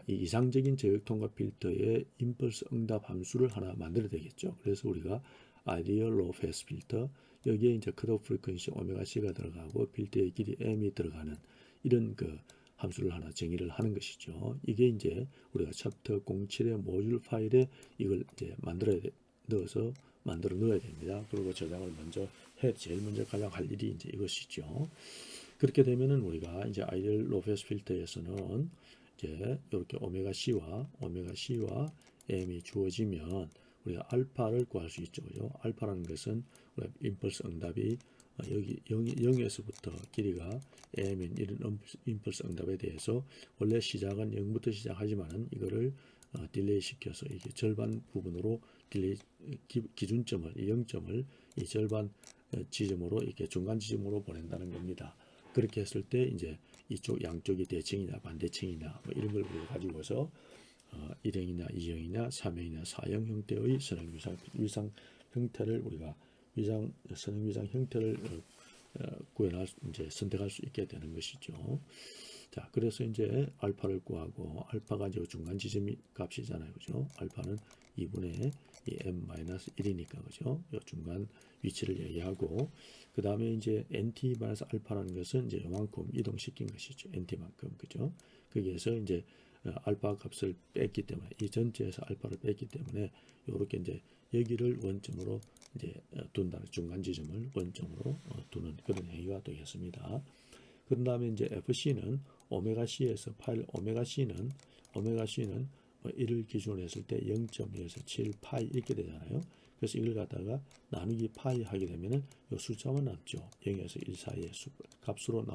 이 이상적인 제역 통과 필터의 임펄스 응답 함수를 하나 만들어야 되겠죠. 그래서 우리가 아이디얼 로우 패스 필터, 여기에 이제 컷오프 프리퀀시 오메가 C가 들어가고 필터의 길이 m이 들어가는 이런 그 함수를 하나 정의를 하는 것이죠. 이게 이제 우리가 챕터 07의 모듈 파일에 이걸 이제 만들어 넣어야 됩니다. 그리고 저장을 제일 먼저 가장 할 일이 이제 이것이죠. 그렇게 되면은 우리가 이제 아이디얼 로우 패스 필터에서는 이제 이렇게 오메가 C와 M이 주어지면 우리가 알파를 구할 수 있죠. 그죠? 알파라는 것은 우리가 임펄스 응답이 여기 0에서부터 길이가 m인 이런 임펄스 응답에 대해서 원래 시작은 0부터 시작하지만은 이거를 딜레이 시켜서 이게 절반 부분으로 딜레이 기준점을 이 0점을 이 절반 지점으로 이렇게 중간 지점으로 보낸다는 겁니다. 그렇게 했을 때 이제 이쪽 양쪽이 대칭이냐 반대칭이냐 뭐 이런 걸 우리가 가지고서 1형이냐 2형이냐 3형이냐 4형 형태의 선형 형태를 우리가 선형 위상 형태를 이제 선택할 수 있게 되는 것이죠. 자, 그래서 이제 알파를 구하고 알파가 이제 중간 지점이 값이잖아요, 그죠? 알파는 2분의 이 m-1이니까 그죠? 이 중간 위치를 얘기하고 그 다음에 이제 nt-알파라는 것은 이제 요만큼 이동시킨 것이죠, nt만큼 그죠? 거기에서 이제 알파 값을 뺐기 때문에 이 전체에서 알파를 뺐기 때문에 이렇게 이제 여기를 원점으로 이제 둔다는 중간 지점을 원점으로 두는 그런 행위가 되겠습니다. 그 다음에 이제 FC는 오메가 C에서 파일 오메가 C는 1을 기준으로 했을 때 0.2에서 7 파이 이렇게 되잖아요. 그래서 이걸 갖다가 나누기 파이 하게 되면은 이 숫자만 남죠. 0에서 1 사이의 값으로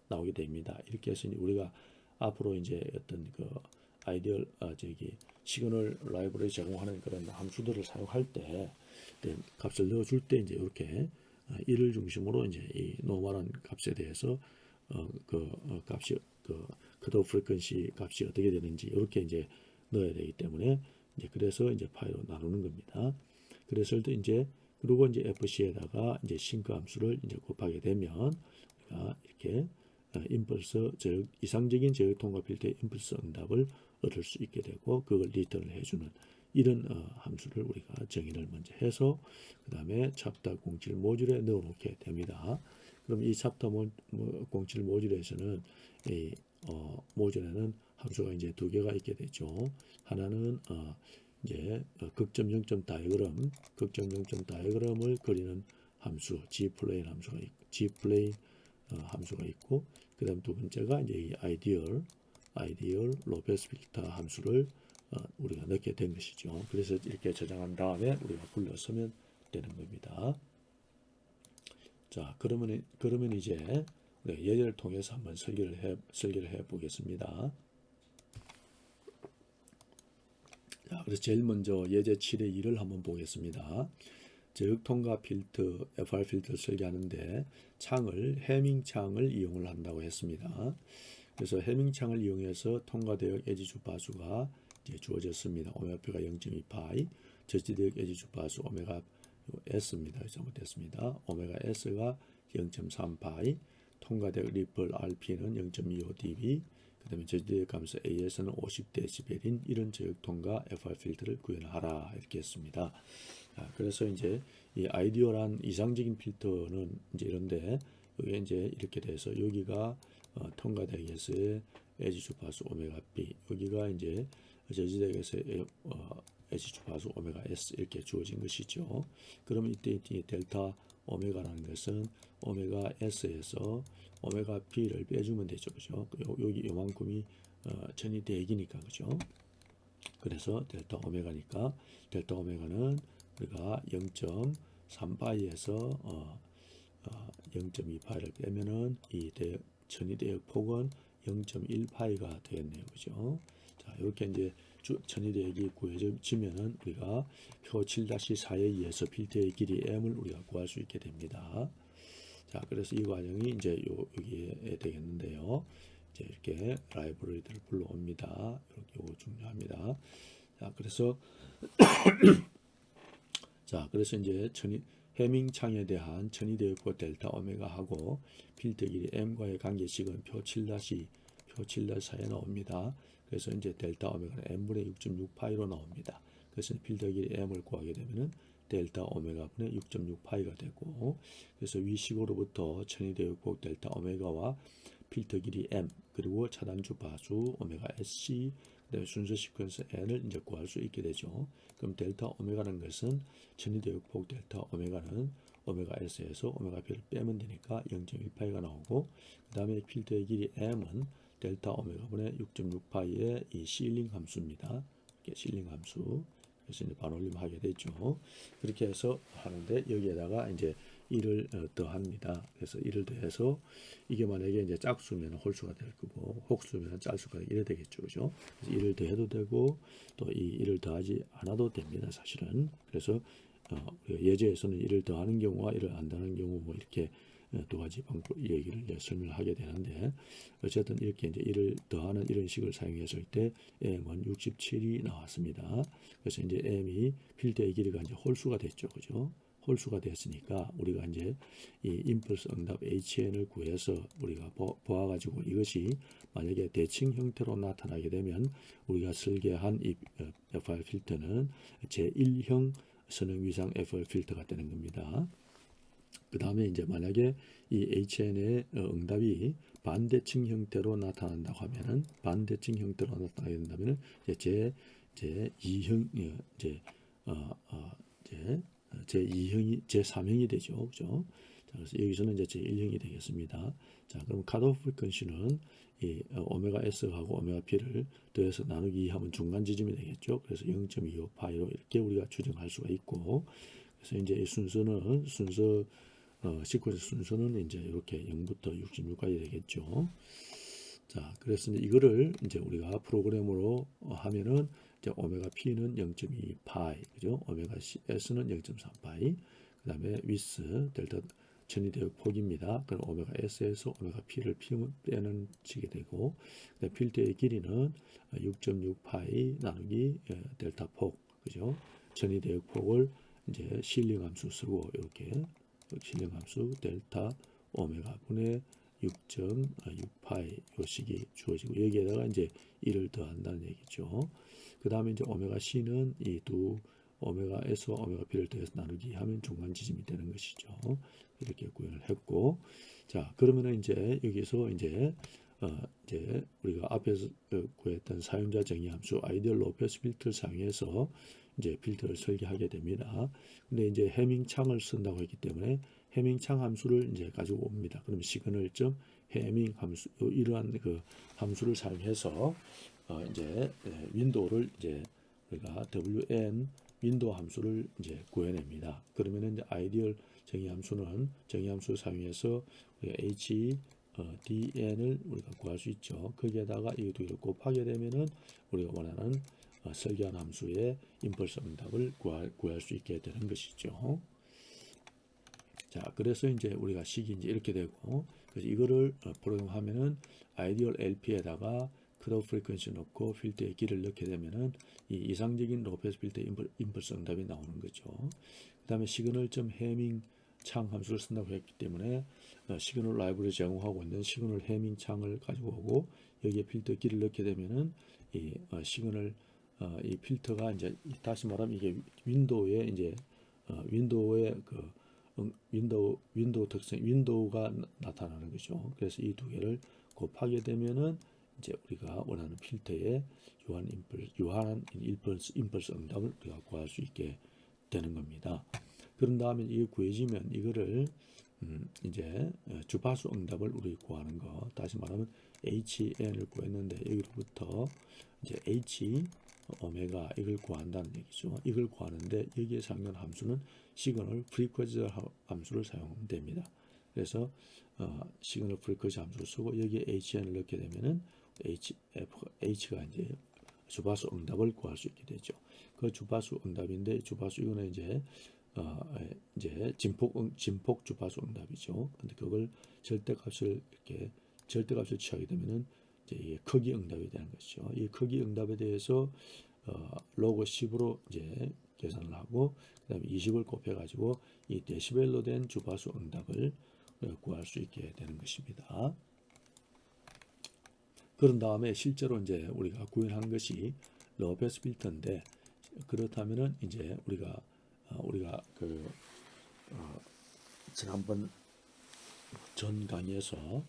나오게 됩니다. 이렇게 해서 우리가 앞으로 이제 어떤 그 아이디얼 시그널 라이브러리 제공하는 그런 함수들을 사용할 때 값을 넣어줄 때 이제 이렇게 1을 중심으로 이제 이 노멀한 값에 대해서 값이 컷오프 프리퀀시 값이 어떻게 되는지 이렇게 이제 넣어야 되기 때문에 이제 그래서 이제 파이로 나누는 겁니다. 그래서 이제 그리고 이제 FC에다가 이제 싱크 함수를 이제 곱하게 되면 우리가 이렇게 임펄스 이상적인 제어 통과 필터의 임펄스 응답을 얻을 수 있게 되고 그걸 리턴을 해주는 이런 함수를 우리가 정의를 먼저 해서 그 다음에 찹다 07 모듈에 넣어놓게 됩니다. 그럼 이 찹다 07 모듈에서는 이 모듈에는 함수가 이제 두 개가 있게 되죠. 하나는 이제 극점 0점 다이어그램을 그리는 함수 G플레인 함수가 있고 그다음 두 번째가 이제 이 아이디얼 로페스 필터 함수를 우리가 넣게 된 것이죠. 그래서 이렇게 저장한 다음에 우리가 불러서면 되는 겁니다. 자, 그러면 이제 예제를 통해서 한번 설계를 해 보겠습니다. 자, 그래서 제일 먼저 예제 7의 2를 한번 보겠습니다. 저역 통과 필터, FR 필터를 설계하는데 해밍 창을 이용을 한다고 했습니다. 그래서 해밍 창을 이용해서 통과대역 에지 주파수가 이제 주어졌습니다. 오메가표가 0.2파이, 저지대역 에지 주파수 오메가 S입니다. 잘못됐습니다. 오메가 S가 0.3파이, 통과대역 리플 RP는 0.25dB, 그 다음에 저지대역 감소 AS는 50dB인 이런 저역 통과 FR 필터를 구현하라 이렇게 했습니다. 그래서 이제 이 아이디어란 이상적인 필터는 이제 이런데 여기 이제 이렇게 돼서 여기가 통과대역에서의 에지 주파수 오메가 B, 여기가 이제 저지대역에서의 에지 주파수 오메가 S 이렇게 주어진 것이죠. 그러면 이때 이 델타 오메가라는 것은 오메가 S에서 오메가 B를 빼주면 되죠, 그죠? 여기 요만큼이 전이대역이니까 그죠? 그래서 델타 오메가니까 델타 오메가는 우리가 0.3파이에서 0.2파이를 빼면은 이 전이대역 폭은 0.1파이가 되겠네요, 그죠? 자, 이렇게 이제 전이대역이 구해지면은 우리가 표 7-4에 의해서 필터의 길이 m을 우리가 구할 수 있게 됩니다. 자, 그래서 이 과정이 이제 여기에 되겠는데요. 이제 이렇게 라이브러리들을 불러옵니다. 이렇게 요거 중요합니다. 자, 그래서 이제 해밍 창에 대한 전이대역과 델타 오메가하고 필터 길이 m과의 관계식은 표 7-4에 나옵니다. 그래서 이제 델타 오메가는 m분의 6.6파이로 나옵니다. 그래서 필터 길이 m을 구하게 되면은 델타 오메가분의 6.6파이가 되고, 그래서 위식으로부터 전이대역폭 델타 오메가와 필터 길이 m 그리고 차단 주파수 오메가 SC 그다음에 순서 시퀀스 n을 이제 구할 수 있게 되죠. 그럼 델타 오메가라는 것은 전이대역폭 델타 오메가는 오메가 S에서 오메가 B를 빼면 되니까 0.1파이가 나오고, 그 다음에 필터의 길이 m은 델타 오메가분의 6.6파이의 이 실링 함수입니다. 이렇게 실링 함수. 그래서 이제 반올림 하게 되죠. 그렇게 해서 하는데 여기에다가 이제 1을 더합니다. 그래서 1을 더해서 이게 만약에 이제 짝수면 홀수가 될 거고 혹수면 짤수가 이래 되겠죠. 그죠? 그래서 1을 더해도 되고 또 이 1을 더하지 않아도 됩니다. 사실은. 그래서 예제에서는 1을 더하는 경우와 1을 안 더하는 경우 뭐 이렇게 두 가지 방법 얘기를 설명하게 되는데 어쨌든 이렇게 이제 1을 더하는 이런 식을 사용했을 때 m은 67이 나왔습니다. 그래서 이제 m이 필터의 길이가 이제 홀수가 됐죠. 그죠? 홀수가 됐으니까 우리가 이제 이 임펄스 응답 HN을 구해서 우리가 보아가지고 이것이 만약에 대칭 형태로 나타나게 되면 우리가 설계한 이 FR 필터는 제1형 선형 위상 FR 필터가 되는 겁니다. 그 다음에 이제 만약에 이 HN의 응답이 반대칭 형태로 나타난다고 하면은 반대칭 형태로 나타나게 된다면은 이제 제2형 이제 제2형이 제3형이 되죠. 그죠? 자, 그래서 여기서는 이제 제1형이 되겠습니다. 자, 그럼 컷오프 프리퀀시는 이 오메가 S하고 오메가 P를 더해서 나누기 2 하면 중간 지점이 되겠죠. 그래서 0.25파이로 이렇게 우리가 추정할 수가 있고 그래서 이제 이 순서는 시퀀스 순서는 이제 이렇게 0부터 66까지 되겠죠. 자, 그래서 이제 이거를 이제 우리가 프로그램으로 하면은 이제 오메가 P는 0.2파이, 그죠? 오메가 S는 0.3파이, 그 다음에 위스, 델타 전이대역 폭입니다. 그럼 오메가 S에서 오메가 P를 빼는 식이 되고, 그다음에 필터의 길이는 6.6파이 나누기 델타 폭, 그죠? 전이대역 폭을 이제 실링 함수 쓰고 이렇게 실링 함수 델타 오메가 분의 6.6파이 요 식이 주어지고 여기에다가 이제 1을 더한다는 얘기죠. 그 다음에 이제 오메가 C는 이 두 오메가 S와 오메가 P를 더해서 나누기 하면 중간 지점이 되는 것이죠. 이렇게 구현을 했고, 자 그러면은 이제 여기서 이제 우리가 앞에서 구했던 사용자 정의 함수 아이디얼 로페스 필터를 사용해서 이제 필터를 설계하게 됩니다. 근데 이제 해밍 창을 쓴다고 했기 때문에 해밍 창 함수를 이제 가지고 옵니다. 그럼 시그널 점 해밍 함수 이러한 그 함수를 사용해서 이제 윈도우를 이제 우리가 wn 윈도우 함수를 이제 구해냅니다. 그러면은 이제 아이디얼 정의 함수는 정의 함수를 사용해서 우리가 dn을 우리가 구할 수 있죠. 거기에다가 이 두 개를 곱하게 되면은 우리가 원하는 설계한 함수의 임펄스 응답을 구할 수 있게 되는 것이죠. 자, 그래서 이제 우리가 식이 이제 이렇게 되고, 그래서 이거를 프로그램하면은 아이디얼 LP에다가 컷오프 프리퀀시 넣고 필터의 길을 넣게 되면은 이 이상적인 로페스 필터 임펄스 응답이 나오는 거죠. 그 다음에 시그널.점 해밍 창 함수를 쓴다고 했기 때문에 시그널 라이브러리 제공하고 있는 시그널 해밍 창을 가지고 오고 여기에 필터 길을 넣게 되면은 이 시그널 이 필터가 이제 다시 말하면 이게 윈도우에 이제 윈도우의 그 윈도우 특성 윈도우가 나타나는 거죠. 그래서 이 두 개를 곱하게 되면은 이제 우리가 원하는 필터의 유한한 임펄스 응답을 우리가 구할 수 있게 되는 겁니다. 그런 다음에 이게 구해지면 이거를 이제 주파수 응답을 우리 구하는 거 다시 말하면 HN을 구했는데 여기로부터 이제 H 오메가 이걸 구한다는 얘기죠. 이걸 구하는데 여기에 사용하는 함수는 시그널 프리퀀시 함수를 사용하면 됩니다. 그래서 시그널 프리퀀시 함수를 쓰고 여기에 HN을 넣게 되면은 H가 이제 주파수 응답을 구할 수 있게 되죠. 그 주파수 응답인데 주파수 이거는 이제 진폭 주파수 응답이죠. 근데 그걸 절대값을 취하게 되면은 이제 이게 크기 응답이 되는 것이죠. 이 크기 응답에 대해서 로그 10으로 이제 계산을 하고 그다음에 20을 곱해 가지고 이 데시벨로 된 주파수 응답을 구할 수 있게 되는 것입니다. 그런 다음에 실제로 이제 우리가 구현한 것이 로페스 필터인데 그렇다면은 이제 우리가 그 지난번 전 강의에서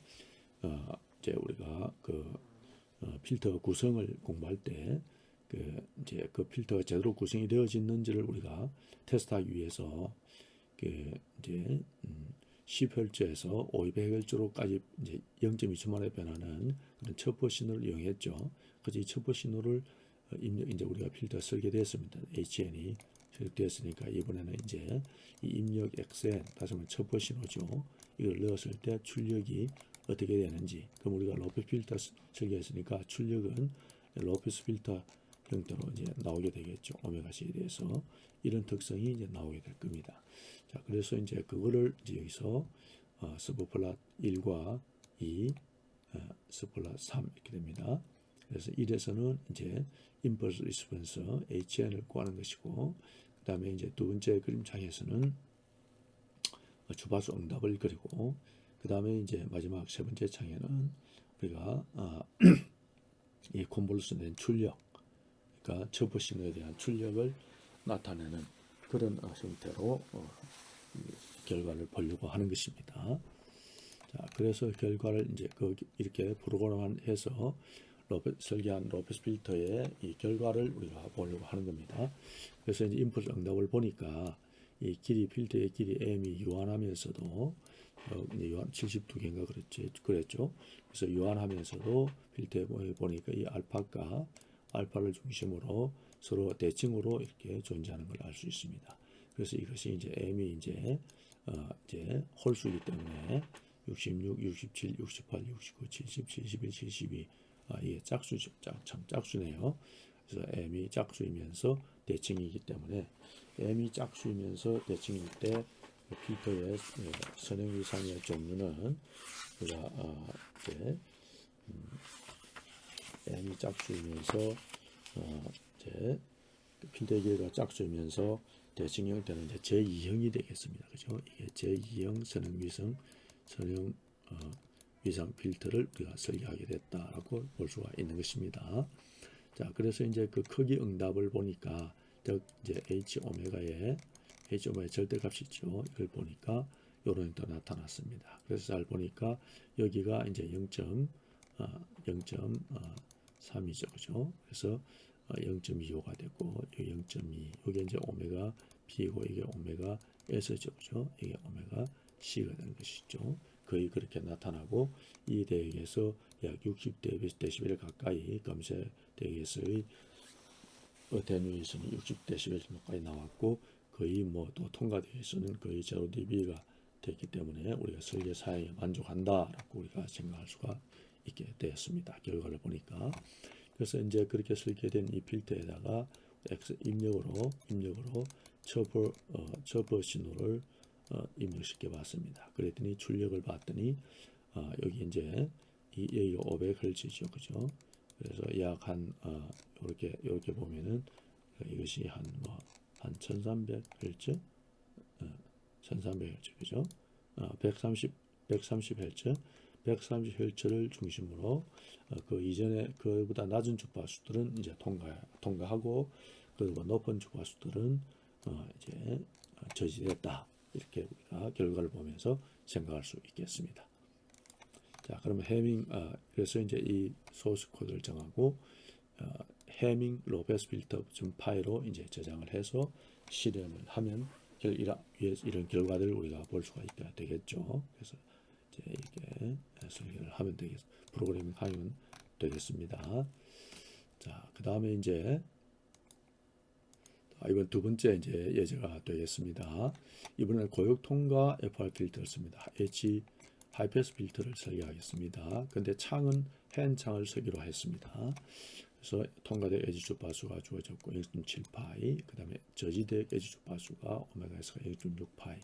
이제 우리가 그 필터 구성을 공부할 때 이제 그 필터가 제대로 구성이 되어졌는지를 우리가 테스트하기 위해서 이제 10Hz에서 500Hz로까지 이제 0.2초 만에 변하는 그런 첩보 신호를 이용했죠. 그래서 이 첩보 신호를 이제 우리가 필터 설계됐습니다. HN이 되었으니까 이번에는 이제 이 입력 XN, 다시 한번 첩보 신호죠. 이걸 넣었을 때 출력이 어떻게 되는지. 그럼 우리가 로페스 필터 설계했으니까 출력은 로페스 필터 형태로 이제 나오게 되겠죠. 오메가 C에 대해서 이런 특성이 이제 나오게 될 겁니다. 자, 그래서 이제 그거를 이제 여기서 스포플랫 1과 2, 스포플랫 3 이렇게 됩니다. 그래서 1에서는 이제 임펄스 리스폰스 HN을 구하는 것이고, 그 다음에 이제 두 번째 그림창에서는 주파수 응답을 그리고, 그 다음에 이제 마지막 세 번째 창에는 우리가 이 컨볼루션된 출력, 그러니까 첩보 신호에 대한 출력을 나타내는 그런 형태로 결과를 보려고 하는 것입니다. 자, 그래서 결과를 이제 이렇게 프로그램해서 설계한 로페스 필터의 이 결과를 우리가 보려고 하는 겁니다. 그래서 이제 인풋 응답을 보니까 이 길이 필터의 길이 m이 유한하면서도 이제 유한 72개인가 그랬죠. 그래서 유한하면서도 필터에 보니까 이 알파를 중심으로 서로 대칭으로 이렇게 존재하는 걸 알 수 있습니다. 그래서 이것이 이제 m이 이제 홀수이기 때문에 66, 67, 68, 69, 70, 71, 72 이게 짝수죠. 참 짝수네요. 그래서 m이 짝수이면서 대칭이기 때문에 m이 짝수이면서 대칭일 때 필터의 선행 이상의 종류는 우리가 이제 m이 짝수이면서 이제 필터의 길이가 짝수이면서 대칭 형태는 이제 제2형이 되겠습니다. 그죠? 이게 제2형 선형 위상 필터를 우리가 설계하게 됐다라고 볼 수가 있는 것입니다. 자, 그래서 이제 그 크기 응답을 보니까 이제 H 오메가의 절대값이 있죠. 이걸 보니까 이런 또 나타났습니다. 그래서 잘 보니까 여기가 이제 0.3이죠, 그죠? 그래서 0.25가 되고 여기 0.2, 여기 이제 오메가 P고 이게 오메가 S죠, 그죠? 이게 오메가 C가 되는 것이죠. 거의 그렇게 나타나고 이 대역에서 약 60dB 가까이 검색 대역에서의 어테뉴에이션이 60dB 정도까지 나왔고 거의 뭐 또 통과대역에서는 거의 0dB가 됐기 때문에 우리가 설계 사양에 만족한다라고 우리가 생각할 수가 있게 되었습니다. 결과를 보니까. 그래서 이제 그렇게 설계된 이 필터에다가 입력으로 첩보 신호를 입력시켜 봤습니다. 그랬더니 출력을 봤더니 여기 이제 여기가 500Hz죠, 그죠? 그래서 약 한 이렇게 보면은 이것이 한 1300Hz, 1300Hz, 그죠? 130Hz를 중심으로 그 이전에 그보다 낮은 주파수들은 이제 통과하고 그리고 높은 주파수들은 이제 저지됐다. 이렇게 우리가 결과를 보면서 생각할 수 있겠습니다. 자, 그러면 그래서 이제 이 소스 코드를 정하고 해밍 로페스 필터 파일로 이제 저장을 해서 실행을 하면 이런 결과들을 우리가 볼 수가 있게 되겠죠. 그래서 이제 이렇게 설계를 하면 프로그래밍 하면 되겠습니다. 자, 그 다음에 이제 이번 두 번째 이제 예제가 되겠습니다. 이번에는 고역 통과 FR 필터를 씁니다. 하이패스 필터를 설계하겠습니다. 근데 창은 헨 창을 쓰기로 했습니다. 그래서 통과된 에지 주파수가 주어졌고 0.7파이, 그 다음에 저지된 에지 주파수가 오메가에서 0.6파이.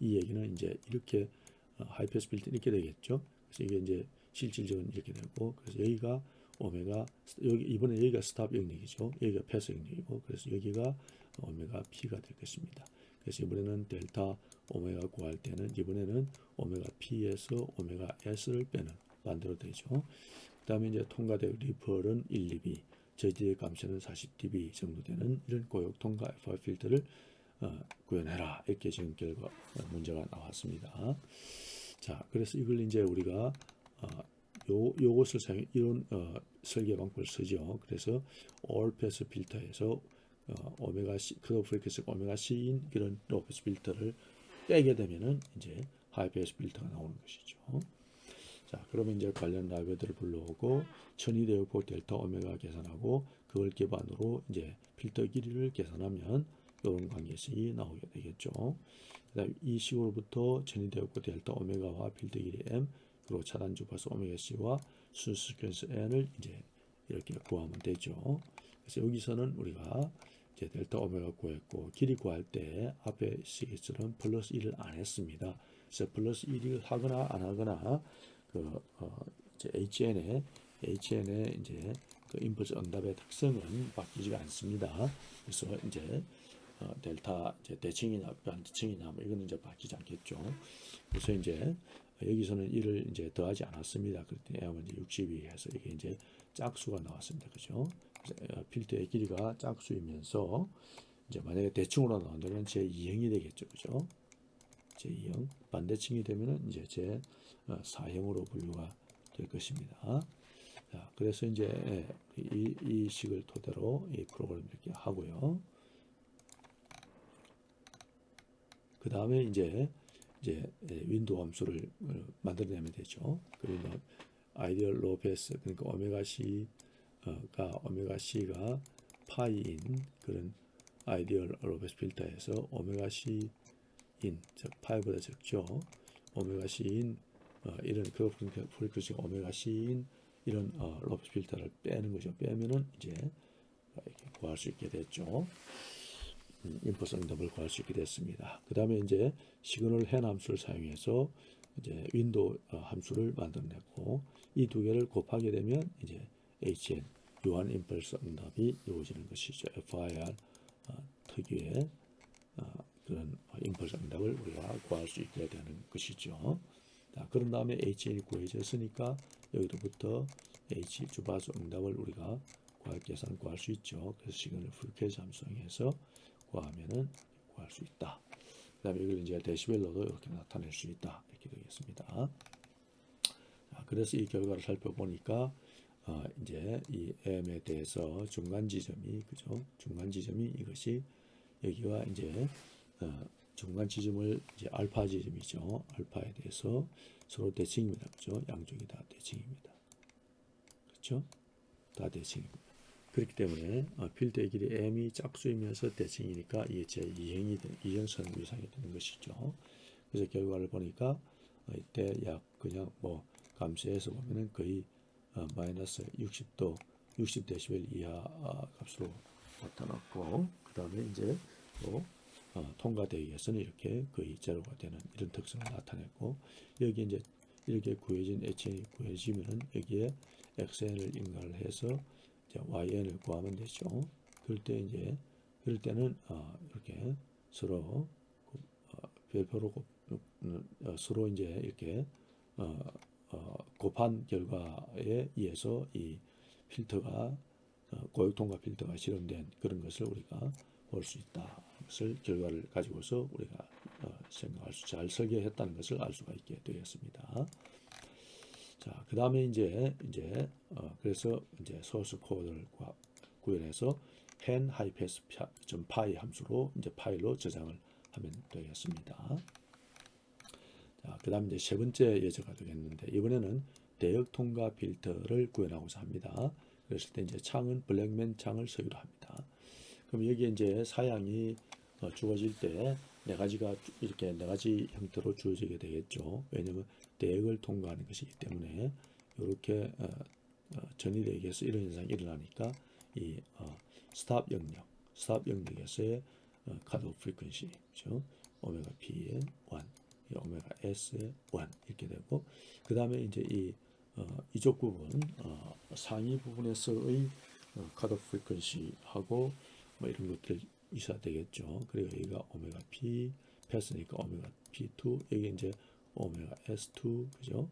이 얘기는 이제 이렇게 하이패스 필터 이렇게 되겠죠. 그래서 이게 이제 실질적으로 이렇게 되고, 그래서 여기가 오메가, 이번에 여기가 스탑 영역이죠. 여기가 패스 영역이고, 그래서 여기가 오메가 P가 될 것입니다. 그래서 이번에는 델타 오메가 구할 때는 이번에는 오메가 P에서 오메가 S를 빼는 반대로 되죠. 그 다음에 이제 통과된 리펄은 1dB, 저지의 감소는 40dB 정도 되는 이런 고역 통과 FR 필터를 구현해라. 이렇게 지금 문제가 나왔습니다. 자, 그래서 이걸 이제 우리가 요것을 이런 설계 방법을 쓰죠. 그래서 all pass 필터에서 오메가 C, 컷오프 프리퀀시가 오메가 C인 이런 로우 패스 필터를 빼게 되면은 이제 하이 패스 필터가 나오는 것이죠. 자, 그러면 이제 관련 라이브러리를 불러오고 천이대역폭 델타 오메가 계산하고 그걸 기반으로 이제 필터 길이를 계산하면 이런 관계식이 나오게 되겠죠. 그다음 이 식으로부터 전이되었고 델타 오메가와 필드 길이 m 그리고 차단 주파수 오메가 c와 순수 시퀀스 n을 이제 이렇게 구하면 되죠. 그래서 여기서는 우리가 이제 델타 오메가 구했고 길이 구할 때 앞에 시기처럼 플러스 1을 안 했습니다. 그래서 플러스 1을 하거나 안 하거나 그 이제 HN의 이제 그 임펄스 응답의 특성은 바뀌지가 않습니다. 그래서 이제 델타 이제 대칭이나 반대칭이나 뭐 이거는 이제 바뀌지 않겠죠. 그래서 이제 여기서는 1을 이제 더하지 않았습니다. 그랬더니 M은 이제 62 해서 이게 이제 짝수가 나왔습니다. 그죠? 그래서 필터의 길이가 짝수이면서 이제 만약에 대칭으로 나온다면 제2형이 되겠죠. 그죠? 제2형. 반대칭이 되면은 이제 제4형으로 분류가 될 것입니다. 자, 그래서 이제 이 식을 토대로 이 프로그램 이렇게 하고요. 그 다음에 이제 윈도우 함수를 만들어내면 되죠. 그리고 아이디얼 로우 패스 그러니까 오메가 C가 파이인 그런 아이디얼 로우 패스 필터에서 오메가 C인 즉 파이보다 적죠. 오메가 C인 이런 커브 프리퀀시가 오메가 C인 이런 로우 패스 필터를 빼는 거죠. 빼면은 이제 이렇게 구할 수 있게 됐죠. 임펄스 응답을 구할 수 있게 됐습니다. 그 다음에 이제 시그널 헨 함수를 사용해서 이제 윈도우 함수를 만들어냈고 이 두 개를 곱하게 되면 이제 HN 유한 임펄스 응답이 이루어지는 것이죠. FIR 특유의 그런 임펄스 응답을 우리가 구할 수 있게 되는 것이죠. 자, 그런 다음에 HN이 구해졌으니까 여기로부터 H 주파수 응답을 우리가 계산 구할 수 있죠. 그래서 시그널 프리퀀시 함수 사용해서 구하면은 구할 수 있다. 그 다음에 이걸 이제 데시벨로도 이렇게 나타낼 수 있다. 이렇게 되겠습니다. 그래서 이 결과를 살펴보니까 이제 이 M에 대해서 중간 지점이 그죠? 중간 지점이 이것이 여기가 이제 중간 지점을 이제 알파 지점이죠. 알파에 대해서 서로 대칭입니다. 그죠? 양쪽이 다 대칭입니다. 그렇죠? 다 대칭입니다. 그렇기 때문에 필드의 길이 m이 짝수이면서 대칭이니까 이게 제2형이 되는 2형선 위상이 되는 것이죠. 그래서 결과를 보니까 이때 약 그냥 뭐 감소해서 보면은 거의 마이너스 60도 60데시벨 이하 값으로 나타났고 그 다음에 이제 또 통과대기에서는 이렇게 거의 제로가 되는 이런 특성을 나타냈고 여기 이제 이렇게 구해진 HN이 구해지면은 여기에 XN을 인가를 해서 YN을 구하면 되죠. 그럴 때는 이렇게 서로 별표로 서로 이제 이렇게 곱한 결과에 의해서 이 필터가 고역 통과 필터가 실현된 그런 것을 우리가 볼 수 있다. 것을 결과를 가지고서 우리가 생각할 수 잘 설계했다는 것을 알 수가 있게 되겠습니다. 자, 그 다음에 그래서 이제 소스 코드를 구현해서 hen hipass.py 함수로 이제 파일로 저장을 하면 되겠습니다. 자, 그 다음에 이제 세 번째 예제가 되겠는데 이번에는 대역 통과 필터를 구현하고자 합니다. 그랬을 때 이제 창은 블랙맨 창을 쓰기로 합니다. 그럼 여기에 이제 사양이 주어질 때 네 가지가 이렇게 네 가지 형태로 주어지게 되겠죠. 왜냐하면 대역을 통과하는 것이기 때문에 이렇게 전이되기 위해서 이런 현상이 일어나니까 이 스탑 영역에서의 컷오프 프리퀀시, 그렇죠? 오메가 P의 1, 오메가 S의 1 이렇게 되고 그 다음에 이제 이쪽 부분 상위 부분에서의 컷오프 프리퀀시하고 뭐 이런 것들 있어야 되겠죠. 그리고 여기가 오메가 P 패스니까 오메가 P2 여기 이제 오메가 S2 그죠?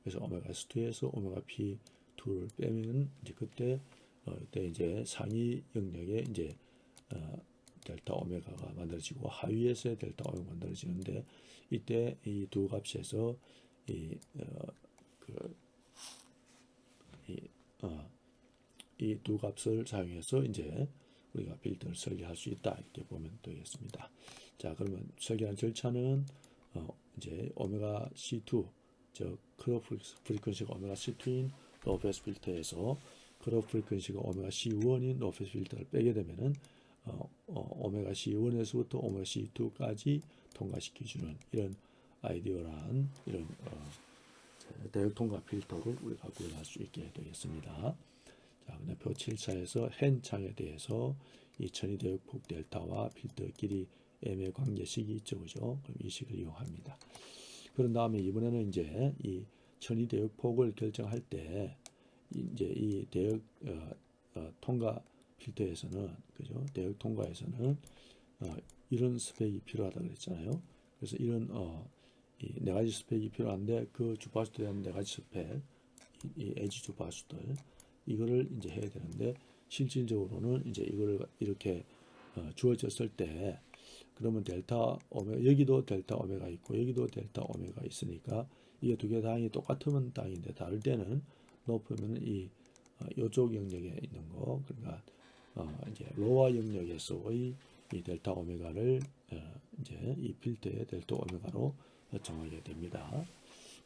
그래서 오메가 S2에서 오메가 P2를 빼면 이제 그때 이제 상위 영역에 이제 델타 오메가가 만들어지고 하위에서 델타 오메가 만들어지는데 이때 이 두 값에서 이 두 값을 사용해서 이제 우리가 필터를 설계할 수 있다 이렇게 보면 되겠습니다. 자, 그러면 설계한 절차는 이제 오메가 C2 즉 컷오프 프리퀀시가 오메가 C2인 로우 패스 필터에서 컷오프 프리퀀시가 오메가 C1인 로우 패스 필터를 빼게 되면은 오메가 C1에서부터 오메가 C2까지 통과시켜주는 이런 아이디어란 이런 대역 통과 필터를 우리가 구현할 수 있게 되겠습니다. 자, 그다음 표 7차에서 헨 창에 대해서 이 천위대역폭 델타와 필터 길이 m의 관계식이 있죠, 그죠? 그럼 이 식을 이용합니다. 그런 다음에 이번에는 이제 이 천위대역폭을 결정할 때 이제 이 대역 통과 필터에서는 그죠? 대역 통과에서는 이런 스펙이 필요하다 그랬잖아요. 그래서 이런 이 네 가지 스펙이 필요한데 그 주파수에 대한 네 가지 스펙, 이 에지 주파수들 이거를 이제 해야 되는데 실질적으로는 이제 이거를 이렇게 주어졌을 때 그러면 델타 오메가 여기도 델타 오메가 있고 여기도 델타 오메가 있으니까 이게 두 개 당이 똑같으면 당인데 다를 때는 높으면 이 요쪽 영역에 있는 거 그러니까 이제 로어 영역에서의 이 델타 오메가를 이제 이 필터의 델타 오메가로 정하게 됩니다.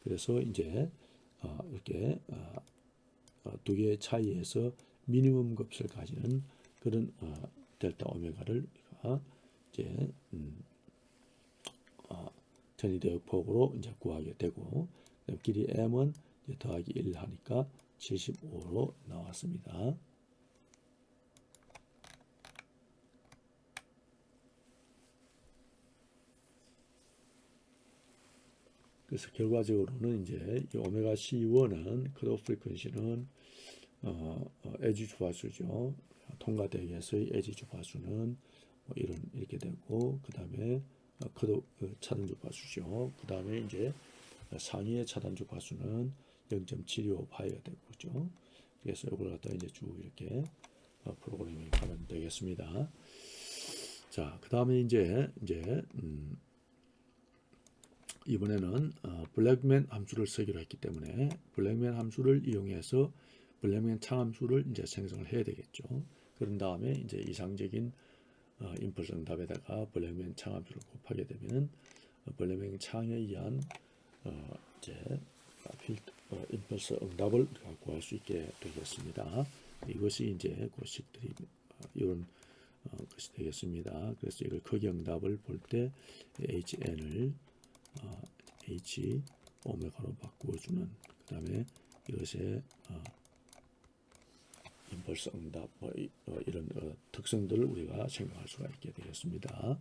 그래서 이제 이렇게 두 개의 차이에서 미니멈 값을 가지는 그런 델타 오메가를 우리가 이제 전위대역폭으로 이제 구하게 되고 길이 m은 이제 더하기 1 하니까 75로 나왔습니다. 그래서 결과적으로는 이제 이 오메가 C1은 컷오프 프리퀀시는 에지 주파수죠. 통과대역에서의 에지 주파수는 이런 이렇게 되고 그 다음에 차단 주파수죠. 그 다음에 이제 상위의 차단 주파수는 0.725 파이가 되고 그죠. 그래서 이걸 갖다 이제 쭉 이렇게 프로그래밍 하면 되겠습니다. 자, 그 다음에 이제 이번에는 블랙맨 함수를 쓰기로 했기 때문에 블랙맨 함수를 이용해서 블랙맨 창함수를 이제 생성을 해야 되겠죠. 그런 다음에 이제 이상적인 임펄스 응답에다가 블랙맨 창함수를 곱하게 되면은 블랙맨 창에 의한 이제 임펄스 응답을 구할 수 있게 되겠습니다. 이것이 이제 고식들이 이런 것이 되겠습니다. 그래서 이걸 크기 응답을 볼 때 HN을 H 오메가로 바꾸어주는 그 다음에 이것의 임펄스 응답 이런 특성들을 우리가 생각할 수가 있게 되겠습니다.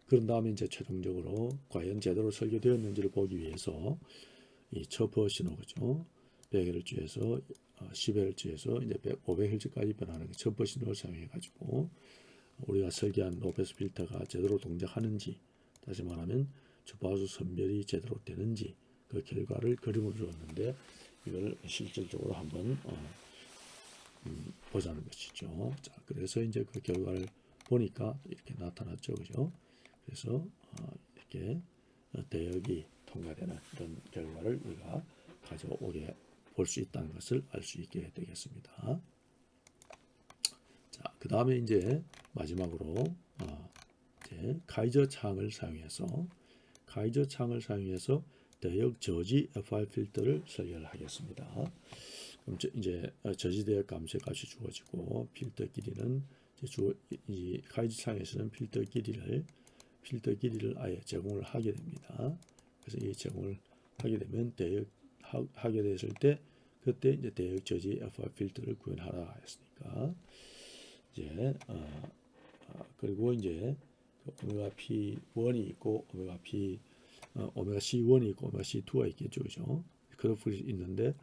그런 다음에 이제 최종적으로 과연 제대로 설계되었는지를 보기 위해서 이 처퍼 신호 그죠? 100Hz에서 10Hz에서 이제 500Hz까지 변하는 처퍼 신호를 사용해 가지고 우리가 설계한 로페스 필터가 제대로 동작하는지 다시 말하면 주파수 선별이 제대로 되는지 그 결과를 그림으로 줬는데 이걸 실질적으로 한번 보자는 것이죠. 자, 그래서 이제 그 결과를 보니까 이렇게 나타났죠, 그죠? 그래서 이렇게 대역이 통과되는 이런 결과를 우리가 가져오게 볼 수 있다는 것을 알 수 있게 되겠습니다. 자, 그 다음에 이제 마지막으로 이제 카이저 창을 사용해서 대역 저지 FR 필터를 설계를 하겠습니다. 그럼 이제 저지 대역 감소의 값이 주어지고 필터 길이는 이 카이저 창에서는 필터 길이를 아예 제공을 하게 됩니다. 그래서 이 제공을 하게 되면 대역 하게 됐을 때 그때 이제 대역 저지 FR 필터를 구현하라 했으니까 이제 그리고 이제 오메가 P1이 있고 오메가 C1이 있고 오메가 C2가 있겠죠, 그죠? 컷오프 있는데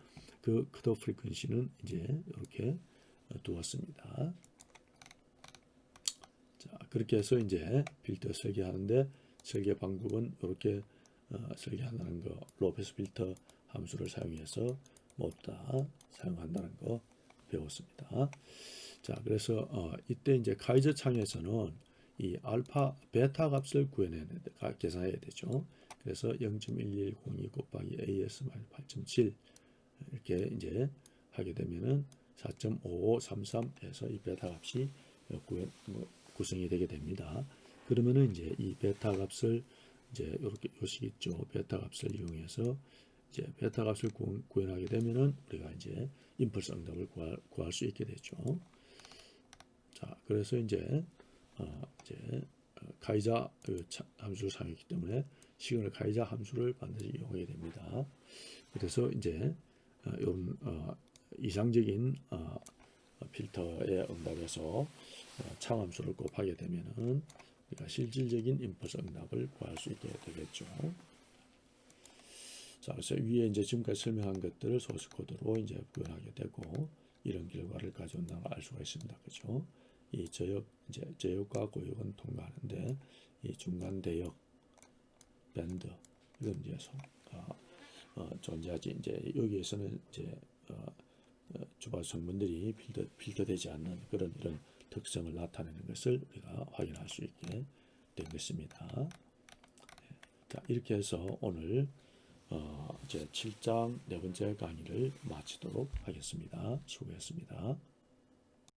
그 컷오프 프리퀀시는 이제 이렇게 두었습니다. 자, 그렇게 해서 이제 필터 설계하는데 설계 방법은 이렇게 설계한다는 거, 로페스 필터 함수를 사용해서 모두 다 사용한다는 거 배웠습니다. 자, 그래서 이때 이제 카이저 창에서는 이 알파, 베타 값을 계산해야 되죠. 그래서 0.1102 곱하기 AS-8.7 이렇게 이제 하게 되면은 4.5533에서 이 베타 값이 구성이 되게 됩니다. 그러면은 이제 이 베타 값을 이제 이렇게 요식 있죠. 베타 값을 이용해서 이제 베타 값을 구현하게 되면은 우리가 이제 임펄스 응답을 구할 수 있게 되죠. 자, 그래서 이제 가이자 함수를 사용했기 때문에 시그널 가이자 함수를 반드시 이용하게 됩니다. 그래서 이제 이런 이상적인 필터의 응답에서 참함수를 곱하게 되면은 우리가 실질적인 임펄스 응답을 구할 수 있게 되겠죠. 자, 그래서 위에 이제 지금까지 설명한 것들을 소스 코드로 이제 구현하게 되고 이런 결과를 가져온다는 걸 알 수가 있습니다. 그렇죠? 이 저역과 고역은 통과하는데 이 중간 대역 밴드 이건 이제 존재하지. 이제 여기에서는 이제 주파수 성분들이 필터되지 않는 그런 이런 특성을 나타내는 것을 우리가 확인할 수 있게 된 것입니다. 자, 이렇게 해서 오늘 제 7장 네 번째 강의를 마치도록 하겠습니다. 수고했습니다.